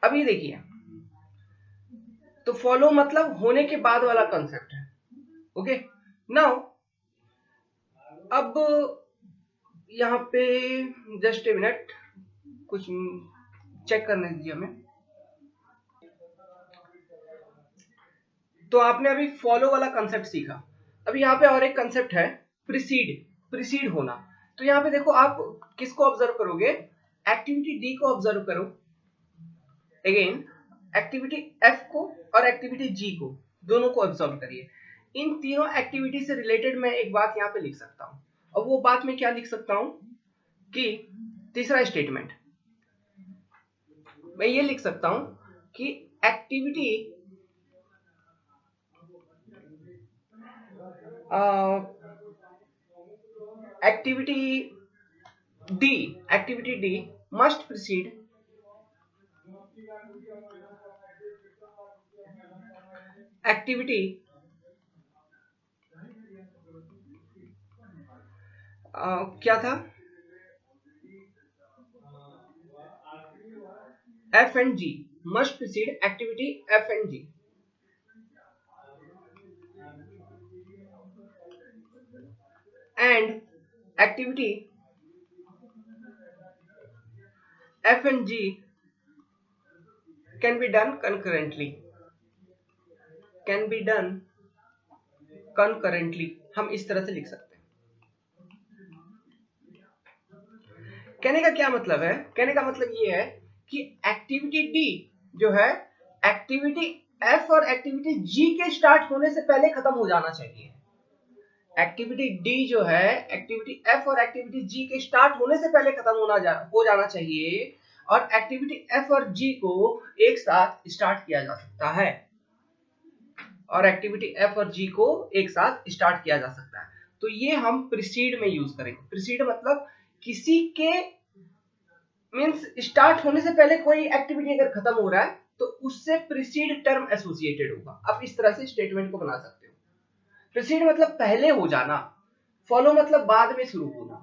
अब ये देखिए, तो फॉलो मतलब होने के बाद वाला कंसेप्ट है। ओके, नाउ अब यहां पे जस्ट ए मिनट, कुछ चेक करने दीजिए हमें। तो आपने अभी फॉलो वाला कंसेप्ट सीखा। अभी यहाँ पे और एक कंसेप्ट है प्रीसीड होना। तो यहाँ पे देखो, आप किसको ऑब्जर्व करोगे? एक्टिविटी डी को ऑब्जर्व करो, अगेन एक्टिविटी एफ को और एक्टिविटी जी को, दोनों को ऑब्जर्व करिए। इन तीनों एक्टिविटी से रिलेटेड मैं एक बात यहाँ पे लिख सकता हूँ, और वो बात मैं क्या लिख सकता हूँ कि तीसरा स्टेटमेंट मैं ये लिख सकता हूँ कि activity activity D must precede activity क्या था, F and G, must precede activity F and G. And activity F and G can be done concurrently, हम इस तरह से लिख सकते हैं। कहने का क्या मतलब है? कहने का मतलब ये है कि एक्टिविटी डी जो है, एक्टिविटी एफ और एक्टिविटी जी के स्टार्ट होने से पहले खत्म हो जाना चाहिए। एक्टिविटी डी जो है, एक्टिविटी एफ और एक्टिविटी जी के स्टार्ट होने से पहले खत्म हो जाना चाहिए, और एक्टिविटी एफ और जी को एक साथ स्टार्ट किया जा सकता है, और एक्टिविटी एफ और जी को एक साथ स्टार्ट किया जा सकता है। तो ये हम प्रीसीड में यूज करेंगे। प्रीसीड मतलब किसी के मींस स्टार्ट होने से पहले कोई एक्टिविटी अगर खत्म हो रहा है तो उससे प्रीसीड टर्म एसोसिएटेड होगा। आप इस तरह से स्टेटमेंट को बना सकते हो। प्रीसीड मतलब पहले हो जाना, फॉलो मतलब बाद में शुरू होना।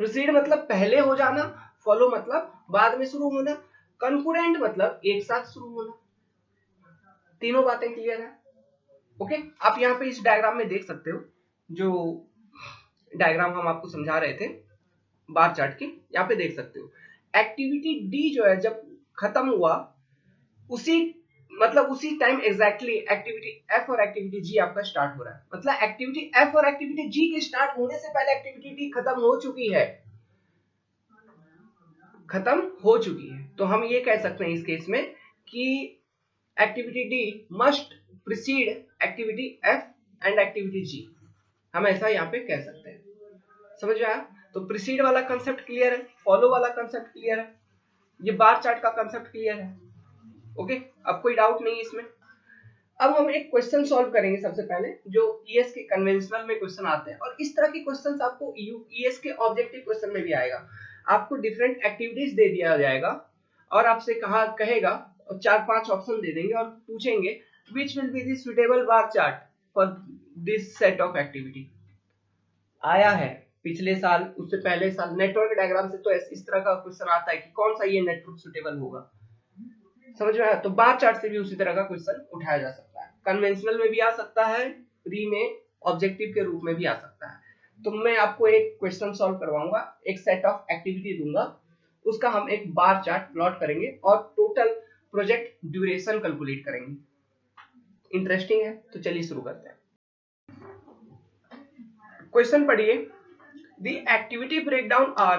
प्रीसीड मतलब पहले हो जाना, फॉलो मतलब बाद में शुरू होना, कंकरेंट मतलब एक साथ शुरू होना। तीनों बातें क्लियर है? ओके, आप यहाँ पे इस डायग्राम में देख सकते हो, जो डायग्राम हम आपको समझा रहे थे बार चार्ट के, यहाँ पे देख सकते हो। एक्टिविटी डी जो है जब खत्म हुआ उसी टाइम एग्जैक्टली एक्टिविटी एफ और एक्टिविटी जी आपका स्टार्ट हो रहा है। मतलब एक्टिविटी एफ और एक्टिविटी जी के स्टार्ट होने से पहले एक्टिविटी डी खत्म हो चुकी है। तो हम ये कह सकते हैं इस केस में कि activity D must precede activity F and activity G, हम ऐसा यहाँ पे कह सकते हैं। समझ में आया? तो प्रीसीड वाला कंसेप्ट क्लियर है, फॉलो वाला कंसेप्ट क्लियर है, ये बार चार्ट का कंसेप्ट क्लियर है। ओके, अब कोई डाउट नहीं है इसमें। अब हम एक क्वेश्चन सॉल्व करेंगे सबसे पहले, जो ईएस के कन्वेंशनल में क्वेश्चन आते हैं, और इस तरह के क्वेश्चंस आपको ईएस के ऑब्जेक्टिव क्वेश्चन में भी आएगा। आपको डिफरेंट एक्टिविटीज दे दिया जाएगा और आपसे कहेगा, 4-5 ऑप्शन दे देंगे और पूछेंगे which will be the suitable bar chart for this set of activity। आया है पिछले साल, उससे पहले साल नेटवर्क डायग्राम से तो इस तरह का क्वेश्चन आता है कि कौन सा ये नेटवर्क सुटेबल होगा। समझ में आया? तो बार चार्ट से भी उसी तरह का क्वेश्चन उठाया जा सकता है, कन्वेंशनल में भी आ सकता है, प्री में ऑब्जेक्टिव के रूप में भी आ सकता है। तो मैं आपको एक क्वेश्चन सॉल्व करवाऊंगा, एक सेट ऑफ एक्टिविटी दूंगा, उसका हम एक बार चार्ट प्लॉट करेंगे और टोटल प्रोजेक्ट ड्यूरेशन कैलकुलेट करेंगे। इंटरेस्टिंग है? तो चलिए शुरू करते हैं। क्वेश्चन पढ़िए, the activity breakdown are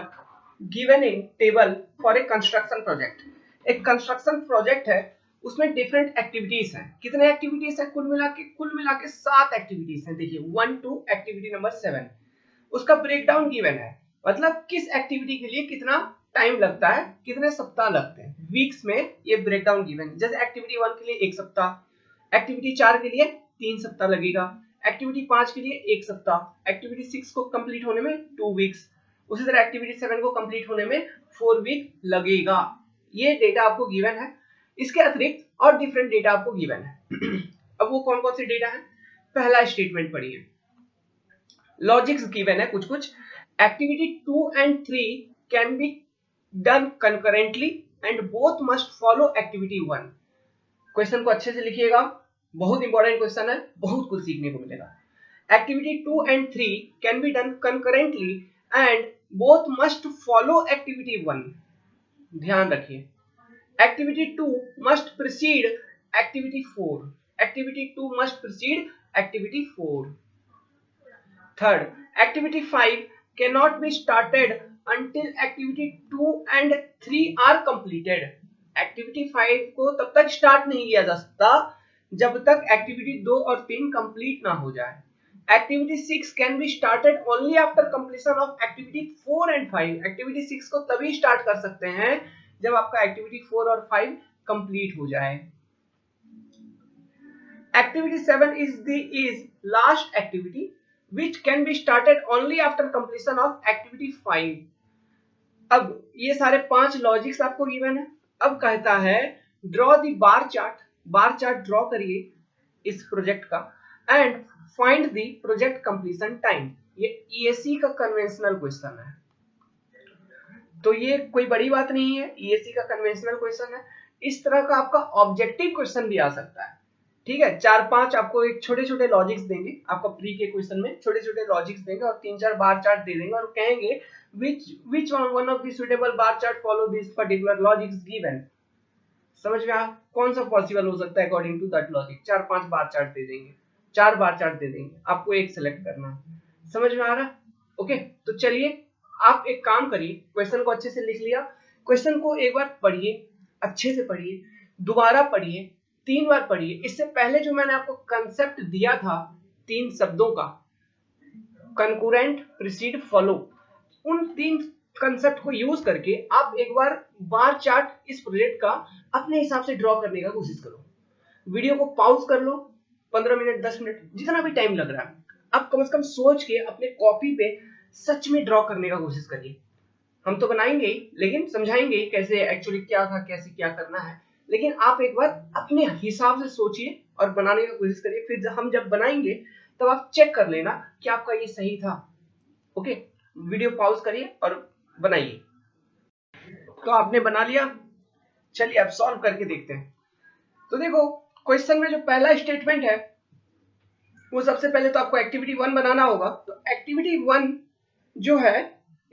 given in table for a construction project. एक कंस्ट्रक्शन प्रोजेक्ट है, उसमें डिफरेंट एक्टिविटीज हैं। कितने एक्टिविटीज हैं? कुल मिला के 7 एक्टिविटीज हैं। देखिए 1 to एक्टिविटी नंबर 7, उसका ब्रेकडाउन गिवन है, मतलब किस एक्टिविटी के लिए कितना टाइम लगता है, कितने सप्ताह लगते हैं, वीक्स में ये ब्रेकडाउन गिवन है। जैसे एक्टिविटी 1 के लिए 1 सप्ताह, एक्टिविटी 4 के लिए 3 सप्ताह लगेगा, एक्टिविटी 5 के लिए 1 सप्ताह, एक्टिविटी 6 को कंप्लीट होने में 2 वीक्स, उसी तरह एक्टिविटी 7 को कंप्लीट होने में 4 वीक लगेगा। ये डेटा आपको गिवन है। इसके अतिरिक्त और डिफरेंट डेटा आपको गिवन है। अब वो कौन कौन से डेटा है? पहला स्टेटमेंट पढ़िए, लॉजिक्स गिवन है कुछ कुछ। Activity 2 and 3 can be done concurrently and both must follow activity 1। Question को अच्छे से लिखिएगा, बहुत इंपॉर्टेंट क्वेश्चन है, बहुत कुछ सीखने को मिलेगा। Activity 2 and 3 can be done concurrently and both must follow activity 1। ध्यान रखिए, activity 2 must precede activity 4, activity 2 must precede activity 4। Third, activity 5 cannot be started until activity 2 and 3 are completed। Activity 5 को तब तक स्टार्ट नहीं किया जा सकता जब तक एक्टिविटी 2 और 3 कंप्लीट ना हो जाए। Activity 6 can be started only after completion of activity 4 and 5। Activity 6 को तभी स्टार्ट कर सकते हैं जब आपका एक्टिविटी 4 और 5 कंप्लीट हो जाए। Activity 7 is last activity which can be started only after completion of activity 5। अब ये सारे 5 लॉजिक्स आपको गिवन है। अब कहता है draw the bar chart draw करिए इस प्रोजेक्ट का and find the project completion time. ये ईएससी का कन्वेंशनल क्वेश्चन है, तो ये कोई बड़ी बात नहीं है, ईएससी का कन्वेंशनल क्वेश्चन है। इस तरह का आपका ऑब्जेक्टिव क्वेश्चन भी आ सकता है, ठीक है। 4-5 आपको एक छोटे छोटे लॉजिक्स देंगे, आपका प्री के क्वेश्चन में छोटे छोटे लॉजिक्स देंगे और 3-4 बार चार्ट दे देंगे और कहेंगे which one of the suitable bar chart follow this particular logics given। समझ में आ कौन सा पॉसिबल हो सकता है according to that logic. 4-5 bar chart दे देंगे, 4 बार चार्ट दे देंगे, आपको एक सेलेक्ट करना है। समझ में आ रहा? ओके, तो चलिए आप एक काम करिए, क्वेश्चन को अच्छे से लिख लिया, क्वेश्चन को एक बार पढ़िए, अच्छे से पढ़िए, दोबारा पढ़िए, 3 बार पढ़िए। इससे पहले जो मैंने आपको कंसेप्ट दिया था 3 शब्दों का, कंकरेंट, प्रीसीड, फॉलो, उन 3 कंसेप्ट को यूज करके आप एक बार चार्ट इस प्रोजेक्ट का अपने हिसाब से ड्रॉ करने का कोशिश करो। वीडियो को पॉज कर लो, 15 मिनट 10 मिनट जितना भी टाइम लग रहा है, आप कम से कम सोच के अपने कॉपी पे सच में ड्रॉ करने का कोशिश करिए। हम तो बनाएंगे ही, लेकिन समझाएंगे कैसे एक्चुअली क्या था, कैसे क्या करना है, लेकिन आप एक बार अपने हिसाब से सोचिए और बनाने की कोशिश करिए। फिर हम जब बनाएंगे तब आप चेक कर लेना कि आपका ये सही था। ओके, वीडियो पॉज करिए और बनाइए। तो आपने बना लिया, चलिए अब सॉल्व करके देखते हैं। तो देखो क्वेश्चन में जो पहला स्टेटमेंट है वो सबसे पहले तो आपको एक्टिविटी 1 बनाना होगा। तो एक्टिविटी 1 जो है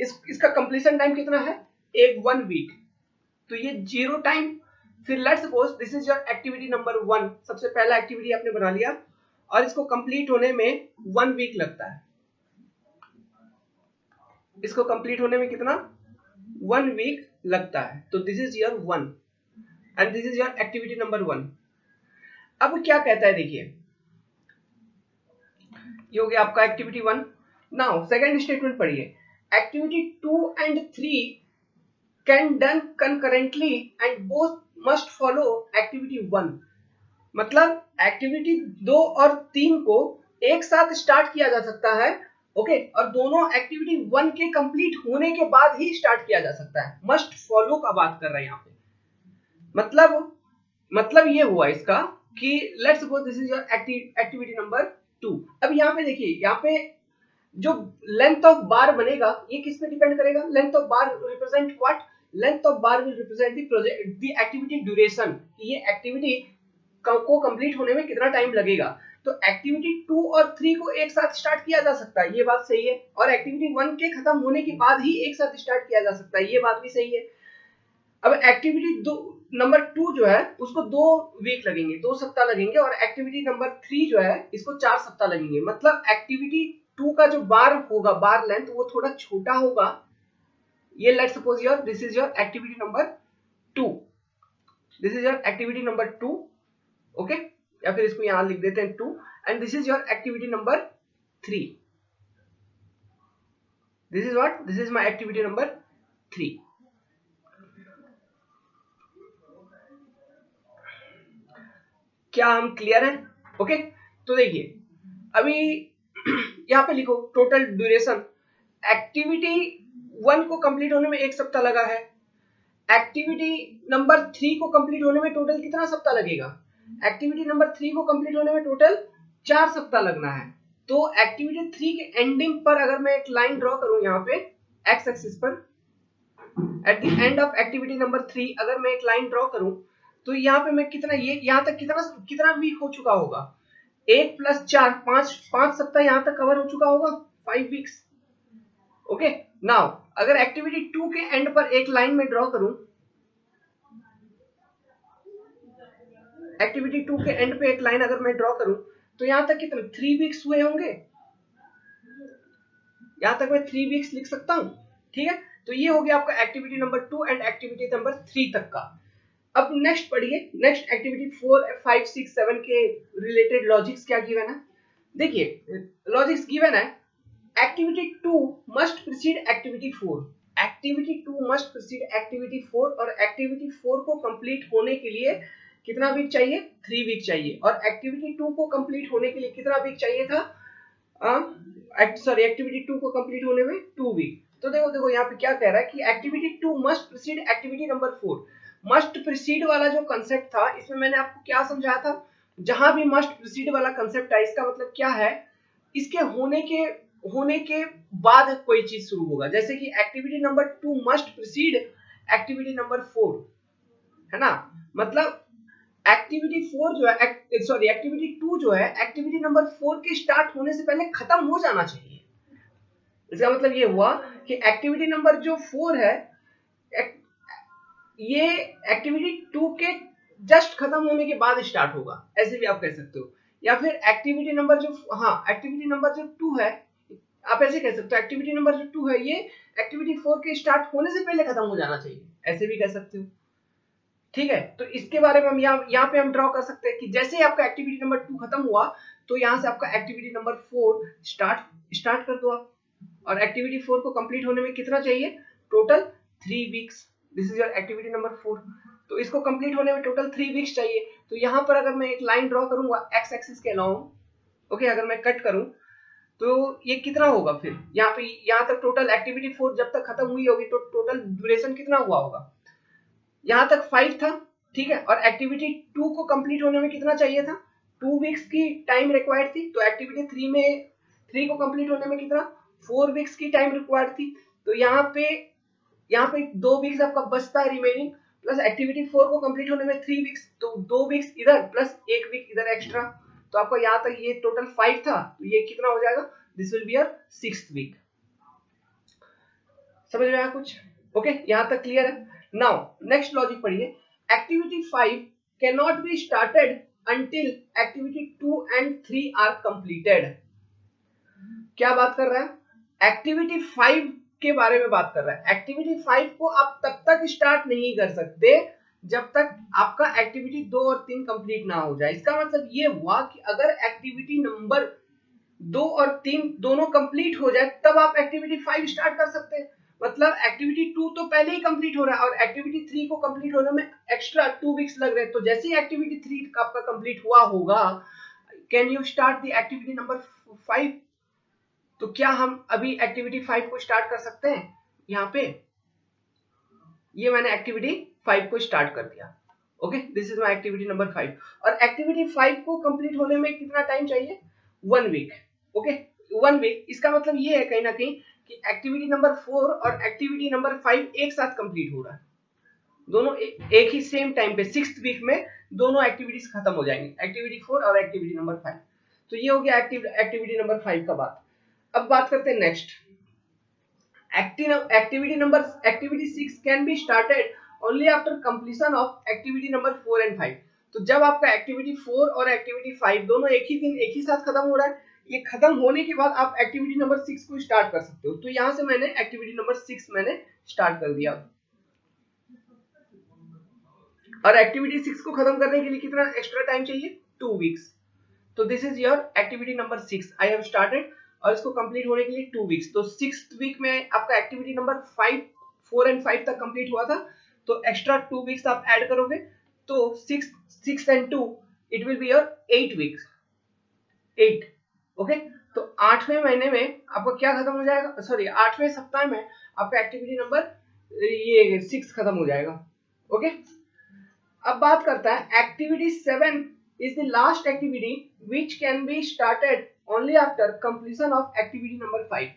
इसका कंप्लीशन टाइम कितना है? 1 वीक। तो ये 0 टाइम। फिर let's suppose this is your activity number 1, सबसे पहला एक्टिविटी आपने बना लिया और इसको कंप्लीट होने में 1 वीक लगता है। इसको कंप्लीट होने में कितना? 1 वीक लगता है। तो this is your 1 and this is your activity number 1। अब क्या कहता है देखिए, ये हो गया आपका एक्टिविटी 1। नाउ सेकंड स्टेटमेंट पढ़िए, activity 2 and 3 can done concurrently and both must follow activity 1। मतलब एक्टिविटी 2 और 3 को एक साथ स्टार्ट किया जा सकता है, ओके, और दोनों एक्टिविटी 1 के कंप्लीट होने के बाद ही स्टार्ट किया जा सकता है। मस्ट फॉलो का बात कर रहे हैं यहाँ पे। मतलब ये हुआ इसका कि let's suppose this is your activity number 2। अब यहाँ पे देखिए, यहाँ पे जो लेंथ ऑफ बार बनेगा ये किस पे डिपेंड करेगा? Length of bar represent what? Length of bar will represent the activity duration, ये एक्टिविटी को कंप्लीट होने में कितना टाइम लगेगा। तो एक्टिविटी 2 और 3 को एक साथ स्टार्ट किया जा सकता है, ये बात सही है, और एक्टिविटी 1 के खत्म होने के बाद ही एक साथ स्टार्ट किया जा सकता है, ये बात भी सही है। अब एक्टिविटी नंबर 2 जो है उसको 2 वीक लगेंगे, 2 सप्ताह लगेंगे, और एक्टिविटी नंबर 3 जो है इसको 4 सप्ताह लगेंगे। मतलब एक्टिविटी 2 का जो बार होगा, बार लेंथ, वो थोड़ा छोटा होगा। ये let's suppose your this is your activity number 2, this is your activity number 2, okay, या फिर इसको यहां लिख देते हैं 2, and this is your activity number 3, this is what, this is my activity number 3। क्या हम क्लियर हैं? ओके, तो देखिए अभी यहां पे लिखो टोटल ड्यूरेशन, एक्टिविटी 1 को कंप्लीट होने में 1 सप्ताह लगा है, एक्टिविटी नंबर 3 को कंप्लीट होने में टोटल कितना सप्ताह लगेगा? एक्टिविटी नंबर 3 को कंप्लीट होने में टोटल 4 सप्ताह लगना है। तो एक्टिविटी 3 के एंडिंग पर अगर मैं एक लाइन ड्रॉ करूं यहाँ पे एक्स एक्सिस पर, at the end of activity number 3 अगर मैं एक लाइन ड्रॉ करूं, तो यहाँ पे मैं कितना, ये यहाँ तक कितना वीक हो चुका होगा? 1 + 4 5 सप्ताह यहाँ तक कवर हो चुका होगा, 5 वीक्स। ओके, नाउ अगर एक्टिविटी 2 के एंड पर एक लाइन में ड्रॉ करूं, एक्टिविटी 2 के एंड पे एक लाइन अगर मैं ड्रॉ करूं, तो यहां तक कितने 3 वीक्स हुए होंगे, यहां तक मैं 3 वीक्स लिख सकता हूं। ठीक है, तो ये हो गया आपका activity number 2 and activity number 3 तक का। अब नेक्स्ट पढ़िए, नेक्स्ट एक्टिविटी 4 5 6 7 के रिलेटेड लॉजिक्स क्या गिवन है। देखिए लॉजिक्स गिवन है, activity 2 must precede activity 4, activity 2 must precede activity 4, और एक्टिविटी 4 को कंप्लीट होने के लिए कितना वीक चाहिए? 3 वीक चाहिए, और एक्टिविटी 2 को कंप्लीट होने के लिए कितना वीक चाहिए था? सॉरी, एक्टिविटी 2 को कंप्लीट होने में 2 वीक। तो देखो यहाँ पे क्या कह रहा है कि activity 2 must precede activity number 4। Must preceded वाला जो कंसेप्ट था, इसमें मैंने आपको क्या समझाया था? जहां भी मस्ट प्रीसीड वाला कंसेप्ट है, इसका मतलब क्या है? इसके होने के बाद कोई चीज शुरू होगा। जैसे कि activity number 2 must precede activity number 4, है ना? मतलब एक्टिविटी 4 जो है, सॉरी एक्टिविटी 2 जो है, एक्टिविटी नंबर 4 के स्टार्ट होने से पहले खत्म हो जाना चाहिए। इसका मतलब ये हुआ कि एक्टिविटी नंबर जो 4 है, ये एक्टिविटी 2 के जस्ट खत्म होने के बाद स्टार्ट होगा, ऐसे भी आप कह सकते हो। या फिर एक्टिविटी नंबर जो, हाँ, एक्टिविटी नंबर जो 2 है, आप ऐसे कह सकते हो एक्टिविटी नंबर जो 2 है, ये एक्टिविटी 4 के स्टार्ट होने से पहले खत्म हो जाना चाहिए, ऐसे भी कह सकते हो। ठीक है, तो इसके बारे में हम यहाँ पे हम ड्रॉ कर सकते हैं कि जैसे ही आपका एक्टिविटी नंबर 2 खत्म हुआ, तो यहाँ से आपका एक्टिविटी नंबर 4 स्टार्ट कर दो आप। और एक्टिविटी 4 को कंप्लीट होने में कितना चाहिए? Total 3 weeks. This is your activity number 4। तो इसको कंप्लीट होने में टोटल 3 वीक्स चाहिए। तो यहाँ पर अगर मैं एक लाइन ड्रॉ करूंगा एक्स एक्सिस के अलाउंग, ओके, अगर मैं कट करूं, तो ये कितना होगा फिर? यहाँ तक टोटल एक्टिविटी 4 जब तक खत्म हुई होगी, तो टोटल ड्यूरेशन कितना हुआ होगा? यहां तक 5 था, ठीक है, और एक्टिविटी 2 को कंप्लीट होने में कितना चाहिए था? 2 वीक्स की टाइम रिक्वायर्ड थी। तो एक्टिविटी 3 को कंप्लीट होने में कितना? 4 वीक्स की टाइम रिक्वायर्ड थी। तो यहाँ पे 2 वीक्स आपका बचता है रिमेनिंग, प्लस एक्टिविटी 4 को कंप्लीट होने में 3 वीक्स, तो 2 वीक्स इधर प्लस 1 वीक इधर एक्स्ट्रा। तो आपका यहाँ तक ये टोटल 5 था, तो ये कितना हो जाएगा? This will be your 6th week. समझ में आया कुछ? ओके, यहाँ तक क्लियर है। नाउ नेक्स्ट लॉजिक पढ़िए, activity 5 can not be started until activity 2 and 3 are completed. क्या बात कर रहा है? एक्टिविटी 5 के बारे में बात कर रहा है। एक्टिविटी 5 को आप तब तक स्टार्ट नहीं कर सकते जब तक आपका एक्टिविटी 2 और 3 कंप्लीट ना हो जाए। इसका मतलब ये हुआ कि अगर एक्टिविटी नंबर 2 और 3 दोनों कंप्लीट हो जाए, तब आप एक्टिविटी 5 स्टार्ट कर सकते हैं। मतलब एक्टिविटी 2 तो पहले ही कंप्लीट हो रहा है, और एक्टिविटी 3 को कंप्लीट होने में एक्स्ट्रा 2 वीक्स लग रहे हैं। तो जैसे ही एक्टिविटी 3 आपका कंप्लीट हुआ होगा, can you start the activity number 5? तो क्या हम अभी एक्टिविटी 5 को स्टार्ट कर सकते हैं? यहाँ पे ये मैंने एक्टिविटी 5 को स्टार्ट कर दिया। Okay, this is my activity number 5, और एक्टिविटी 5 को कंप्लीट होने में कितना टाइम चाहिए? 1 वीक। Okay, 1 week. इसका मतलब ये है कहीं ना कहीं कि एक्टिविटी नंबर 4 और एक्टिविटी नंबर 5 एक साथ कंप्लीट हो रहा है, दोनों एक ही सेम टाइम पे 6th वीक में दोनों एक्टिविटीज खत्म हो जाएंगी, एक्टिविटी 4 और एक्टिविटी नंबर 5। तो ये हो गया एक्टिविटी नंबर 5 का बात। अब बात करते हैं next activity 6 can be started only after completion of activity number 4 and 5। तो जब आपका एक्टिविटी 4 और एक्टिविटी 5 दोनों एक ही दिन एक ही साथ खत्म हो रहा है, ये खत्म होने के बाद आप एक्टिविटी नंबर 6 को स्टार्ट कर सकते हो। तो यहां से मैंने एक्टिविटी नंबर 6 मैंने स्टार्ट कर दिया। और एक्टिविटी 6 को खत्म करने के लिए कितना एक्स्ट्रा टाइम चाहिए? 2 वीक्स। तो this is your activity number 6 I have started, और इसको कंप्लीट होने के लिए 2 वीक्स। तो 6th वीक में आपका एक्टिविटी नंबर 5, 4 एंड 5 तक कंप्लीट हुआ था, तो एक्स्ट्रा 2 वीक्स आप ऐड करोगे, तो 6 and 2 it will be your 8 weeks, 8। Okay, तो 8वें महीने में आपका क्या खत्म हो जाएगा? सॉरी, 8वें सप्ताह में आपका एक्टिविटी नंबर ये 6 खत्म हो जाएगा। ओके, अब बात करता है activity 7 is the last activity which can be started only after completion of activity number 5।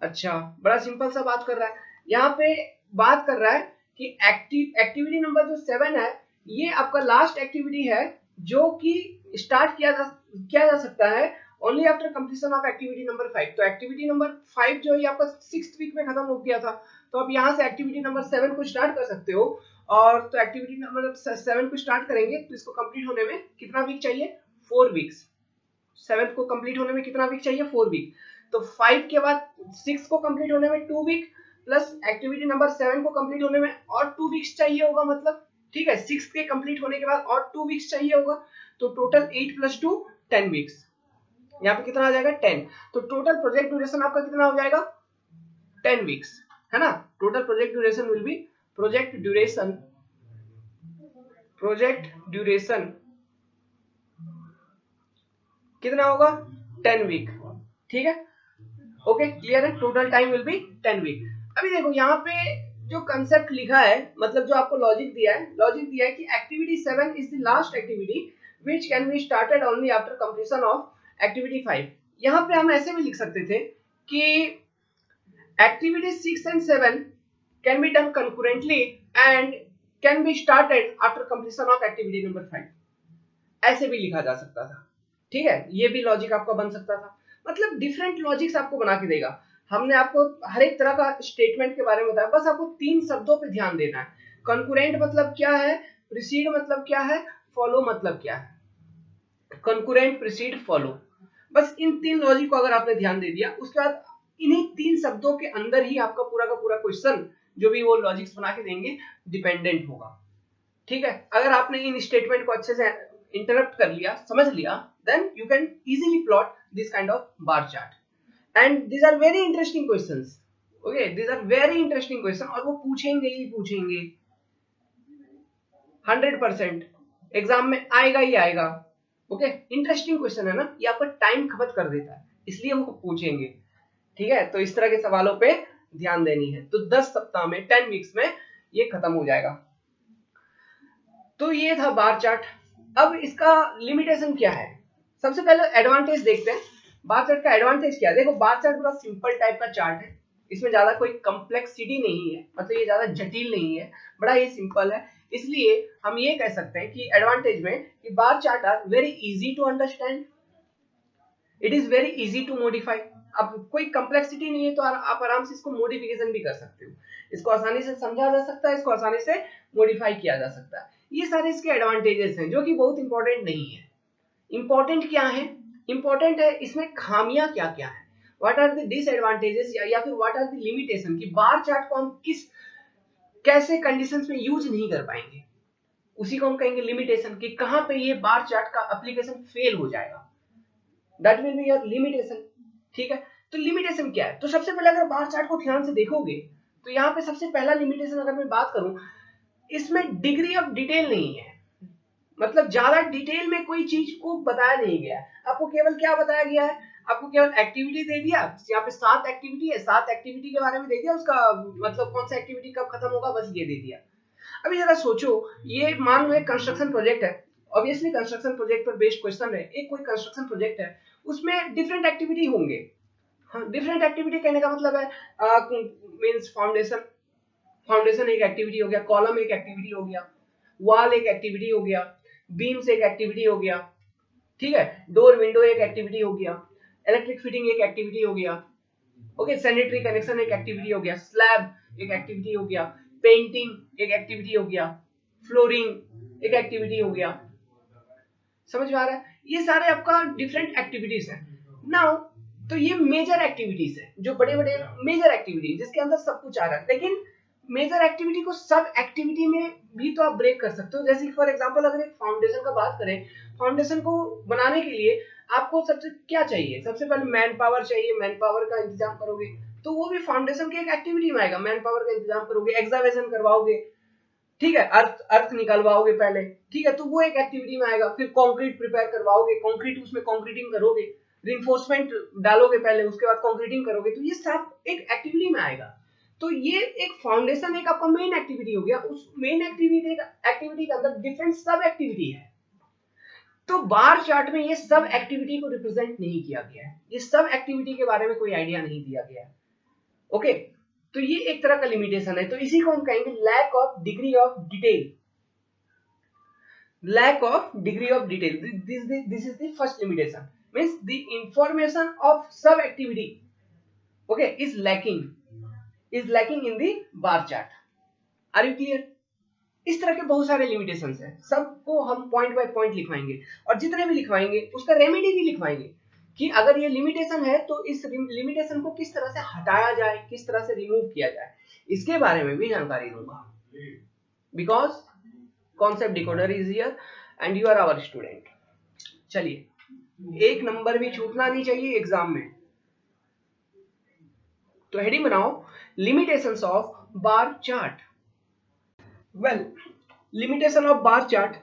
अच्छा, बड़ा सिंपल सा बात कर रहा है यहाँ पे। बात कर रहा है कि एक्टिविटी नंबर जो 7 है, ये आपका लास्ट एक्टिविटी है जो कि स्टार्ट किया जा सकता है only after completion of activity number 5। तो एक्टिविटी नंबर 5 जो है आपका 6th वीक में खत्म हो गया था, तो आप यहाँ से एक्टिविटी नंबर 7 को स्टार्ट कर सकते हो। और तो एक्टिविटी नंबर 7 को स्टार्ट करेंगे तो इसको कंप्लीट होने में कितना वीक चाहिए? 4 वीक्स। 7 को कंप्लीट होने में कितना वीक चाहिए? 4 वीक। तो 5 के बाद 6 को कंप्लीट होने में 2 वीक, प्लस एक्टिविटी नंबर 7 को कंप्लीट होने में और 2 वीक्स चाहिए होगा, मतलब ठीक है, 6 के कंप्लीट होने के बाद और 2 वीक्स चाहिए होगा। तो टोटल 8 + 2 10 वीक्स। यहाँ पे कितना आ जाएगा? 10। तो टोटल प्रोजेक्ट ड्यूरेशन आपका कितना हो जाएगा? 10 वीक्स, है ना। Total project duration will be project duration कितना होगा? 10 वीक। ठीक है, ओके, क्लियर है। Total time will be 10 week. अभी देखो यहाँ पे जो कंसेप्ट लिखा है, मतलब जो आपको लॉजिक दिया है कि activity 7 is the last activity which can be started only after completion of activity 5। यहाँ पे हम ऐसे भी लिख सकते थे कि activity 6 and 7 can be done concurrently and can be started after completion of activity number 5। ऐसे भी लिखा जा सकता था, ठीक है, ये भी लॉजिक आपका बन सकता था। मतलब डिफरेंट लॉजिक्स आपको बना के देगा। हमने आपको हर एक तरह का स्टेटमेंट के बारे में बताया, बस आपको 3 शब्दों पे ध्यान देना है। कंकरेंट मतलब क्या है, प्रीसीड मतलब क्या है, फॉलो मतलब क्या है। कंकरेंट, प्रीसीड, फॉलो, बस इन 3 लॉजिक को अगर आपने ध्यान दे दिया, उसके बाद इन्हीं 3 शब्दों के अंदर ही आपका पूरा का पूरा क्वेश्चन जो भी वो लॉजिक्स बना के देंगे डिपेंडेंट होगा। ठीक है, अगर आपने इन स्टेटमेंट को अच्छे से इंटरप्ट कर लिया, समझ लिया, then you can easily plot this kind of bar chart, and these are very interesting questions। okay, these are very interesting question, और वो पूछेंगे ही पूछेंगे 100%, एग्जाम में आएगा ही आएगा। ओके, इंटरेस्टिंग क्वेश्चन है ना, ये आपका टाइम खपत कर देता है, इसलिए वो पूछेंगे। ठीक है, तो इस तरह के सवालों पे ध्यान देनी है। तो 10 सप्ताह में 10 वीक्स में ये खत्म हो जाएगा। तो ये था बार चार्ट। अब इसका लिमिटेशन क्या है? सबसे पहले एडवांटेज देखते हैं। बार चार्ट का एडवांटेज क्या है? देखो, बार चार्ट बड़ा सिंपल टाइप का चार्ट है, इसमें ज्यादा कोई कॉम्प्लेक्सिटी नहीं है, मतलब ये ज्यादा जटिल नहीं है, बड़ा ये सिंपल है। इसलिए हम ये कह सकते हैं कि एडवांटेज में कि bar chart are very easy to understand, it is very easy to modify. अब कोई कॉम्प्लेक्सिटी नहीं है तो आप आराम से इसको मॉडिफिकेशन भी कर सकते हो, इसको आसानी से समझा जा सकता है, इसको आसानी से मॉडिफाई किया जा सकता है। ये सारे इसके एडवांटेजेस हैं जो कि बहुत इंपॉर्टेंट नहीं है। इंपॉर्टेंट क्या है? इंपॉर्टेंट है इसमें खामियां क्या क्या है, व्हाट आर द डिसएडवांटेजेस, या फिर व्हाट आर द लिमिटेशन, कि बार चार्ट को हम कैसे कंडीशंस में यूज नहीं कर पाएंगे, उसी को हम कहेंगे लिमिटेशन, कि कहां पे ये बार चार्ट का एप्लीकेशन फेल हो जाएगा, that will be your limitation. ठीक है, तो लिमिटेशन क्या है? तो सबसे पहले अगर बार चार्ट को ध्यान से देखोगे तो यहाँ पे सबसे पहला लिमिटेशन अगर मैं बात करूं, इसमें डिग्री ऑफ डिटेल नहीं है, मतलब ज्यादा डिटेल में कोई चीज को बताया नहीं गया है। आपको केवल क्या बताया गया है? आपको केवल एक्टिविटी दे दिया, यहाँ पे 7 एक्टिविटी है, 7 एक्टिविटी के बारे में दे दिया, उसका मतलब कौन सा एक्टिविटी कब खत्म होगा, बस ये दे दिया। अभी जरा सोचो, ये मान लो एक कंस्ट्रक्शन प्रोजेक्ट है, ऑब्वियसली कंस्ट्रक्शन प्रोजेक्ट पर बेस्ड क्वेश्चन है, एक कोई कंस्ट्रक्शन प्रोजेक्ट है, उसमें डिफरेंट एक्टिविटी होंगे। हाँ, डिफरेंट एक्टिविटी कहने का मतलब है मींस फाउंडेशन एक एक्टिविटी हो गया, कॉलम एक एक्टिविटी हो गया, वॉल एक एक्टिविटी हो गया, बीम्स एक एक्टिविटी हो गया, ठीक है, डोर विंडो एक एक्टिविटी हो गया, इलेक्ट्रिक फिटिंग एक एक्टिविटी हो गया, ओके, सैनिटरी कनेक्शन एक एक्टिविटी हो गया, स्लैब एक एक्टिविटी हो गया, पेंटिंग एक एक्टिविटी हो गया, फ्लोरिंग एक एक्टिविटी हो गया। समझ में आ रहा है? ये सारे आपका डिफरेंट एक्टिविटीज हैं। नाउ तो ये मेजर एक्टिविटीज है, जो बड़े बड़े मेजर एक्टिविटी जिसके अंदर सब कुछ आ रहा है। लेकिन मेजर एक्टिविटी को सब एक्टिविटी में भी तो आप ब्रेक कर सकते हो। जैसे फॉर एग्जांपल अगर एक फाउंडेशन का बात करें, फाउंडेशन को बनाने के लिए आपको सबसे क्या चाहिए, सबसे पहले मैन पावर चाहिए। मैन पावर का इंतजाम करोगे तो वो भी फाउंडेशन की एक एक्टिविटी में आएगा। मैन पावर का इंतजाम करोगे, एक्सकवेशन करवाओगे, ठीक है, अर्थ अर्थ निकालवाओगे पहले, ठीक है, तो वो एक एक्टिविटी में आएगा। फिर कंक्रीट प्रिपेयर करवाओगे, कंक्रीट उसमें कंक्रीटिंग करोगे, रिइंफोर्समेंट डालोगे पहले, उसके बाद कंक्रीटिंग करोगे, तो ये सब एक एक्टिविटी में आएगा। तो ये एक फाउंडेशन एक आपका मेन एक्टिविटी हो गया। उस मेन एक्टिविटी के अंदर डिफरेंट सब एक्टिविटी है। तो बार चार्ट में ये सब एक्टिविटी को रिप्रेजेंट नहीं किया गया है, ये सब एक्टिविटी के बारे में कोई आइडिया नहीं दिया गया है। ओके, तो ये एक तरह का लिमिटेशन है। तो इसी को हम कहेंगे lack of degree of detail. Lack of degree of detail, this is the first limitation, means the information of sub activity okay is lacking in the bar chart. Are you clear? इस तरह के बहुत सारे लिमिटेशंस हैं, सबको हम पॉइंट बाय पॉइंट लिखवाएंगे, और जितने भी लिखवाएंगे उसका रेमेडी भी लिखवाएंगे कि अगर ये लिमिटेशन है तो इस लिमिटेशन को किस तरह से हटाया जाए, किस तरह से रिमूव किया जाए, इसके बारे में भी जानकारी दूंगा। Because concept decoder is here and you are our student. चलिए, एक नंबर भी छूटना नहीं चाहिए एग्जाम में। तो हेडिंग बनाओ, limitations of bar chart. Well, limitation of bar chart,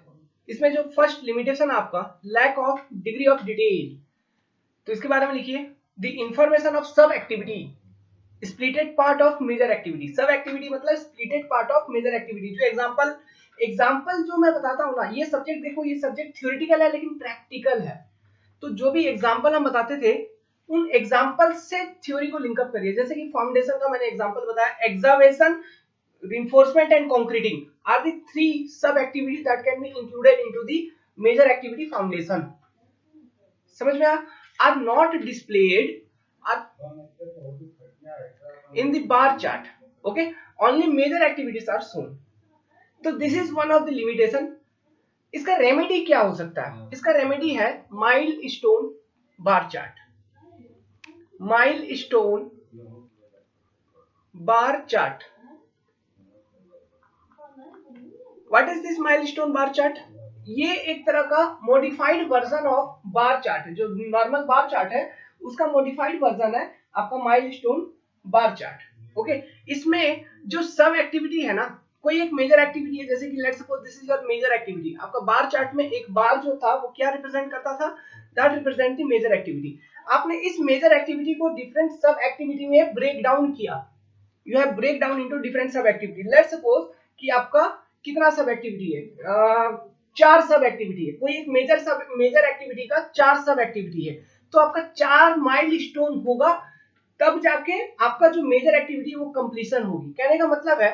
इसमें जो फर्स्ट लिमिटेशन आपका lack of degree of detail, तो इसके बारे में लिखिए the information of sub activity splitted part of major activity. Sub activity मतलब splitted part of major activity. जो एग्जांपल जो मैं बताता हूँ ना, ये सब्जेक्ट देखो, ये सब्जेक्ट थ्योरेटिकल है लेकिन प्रैक्टिकल है। तो जो भी एग्जांपल हम बताते थे उन एग्जांपल से थ्योरी को लिंकअप करिए। जैसे कि फाउंडेशन का मैंने एग्जांपल बताया, excavation, reinforcement and concreting are the three sub activities that can be included into the major activity foundation. समझ में आया? Are not displayed in the bar chart. Okay, only major activities are shown. तो this is one of the limitation. इसका रेमेडी क्या हो सकता है? इसका रेमेडी है milestone bar chart. Milestone bar chart, what is this milestone bar chart? ये एक तरह का modified version of bar chart है। जो नॉर्मल बार चार्ट है उसका मॉडिफाइड वर्जन है आपका माइलस्टोन बार चार्ट। ओके, इसमें जो सब एक्टिविटी है ना, कोई एक मेजर एक्टिविटी है, जैसे कि let's suppose this is your major activity. आपका बार चार्ट में एक बार जो था वो क्या रिप्रेजेंट करता था? That represent the major activity. आपने इस मेजर एक्टिविटी को डिफरेंट सब एक्टिविटी में ब्रेक डाउन किया। You have break down into different sub activity. Let's suppose कि आपका कितना सब एक्टिविटी है? 4 सब एक्टिविटी है। कोई एक मेजर एक्टिविटी का 4 सब एक्टिविटी है, तो आपका 4 माइलस्टोन होगा, तब जाके आपका जो मेजर एक्टिविटी है वो कंप्लीशन होगी। कहने का मतलब है,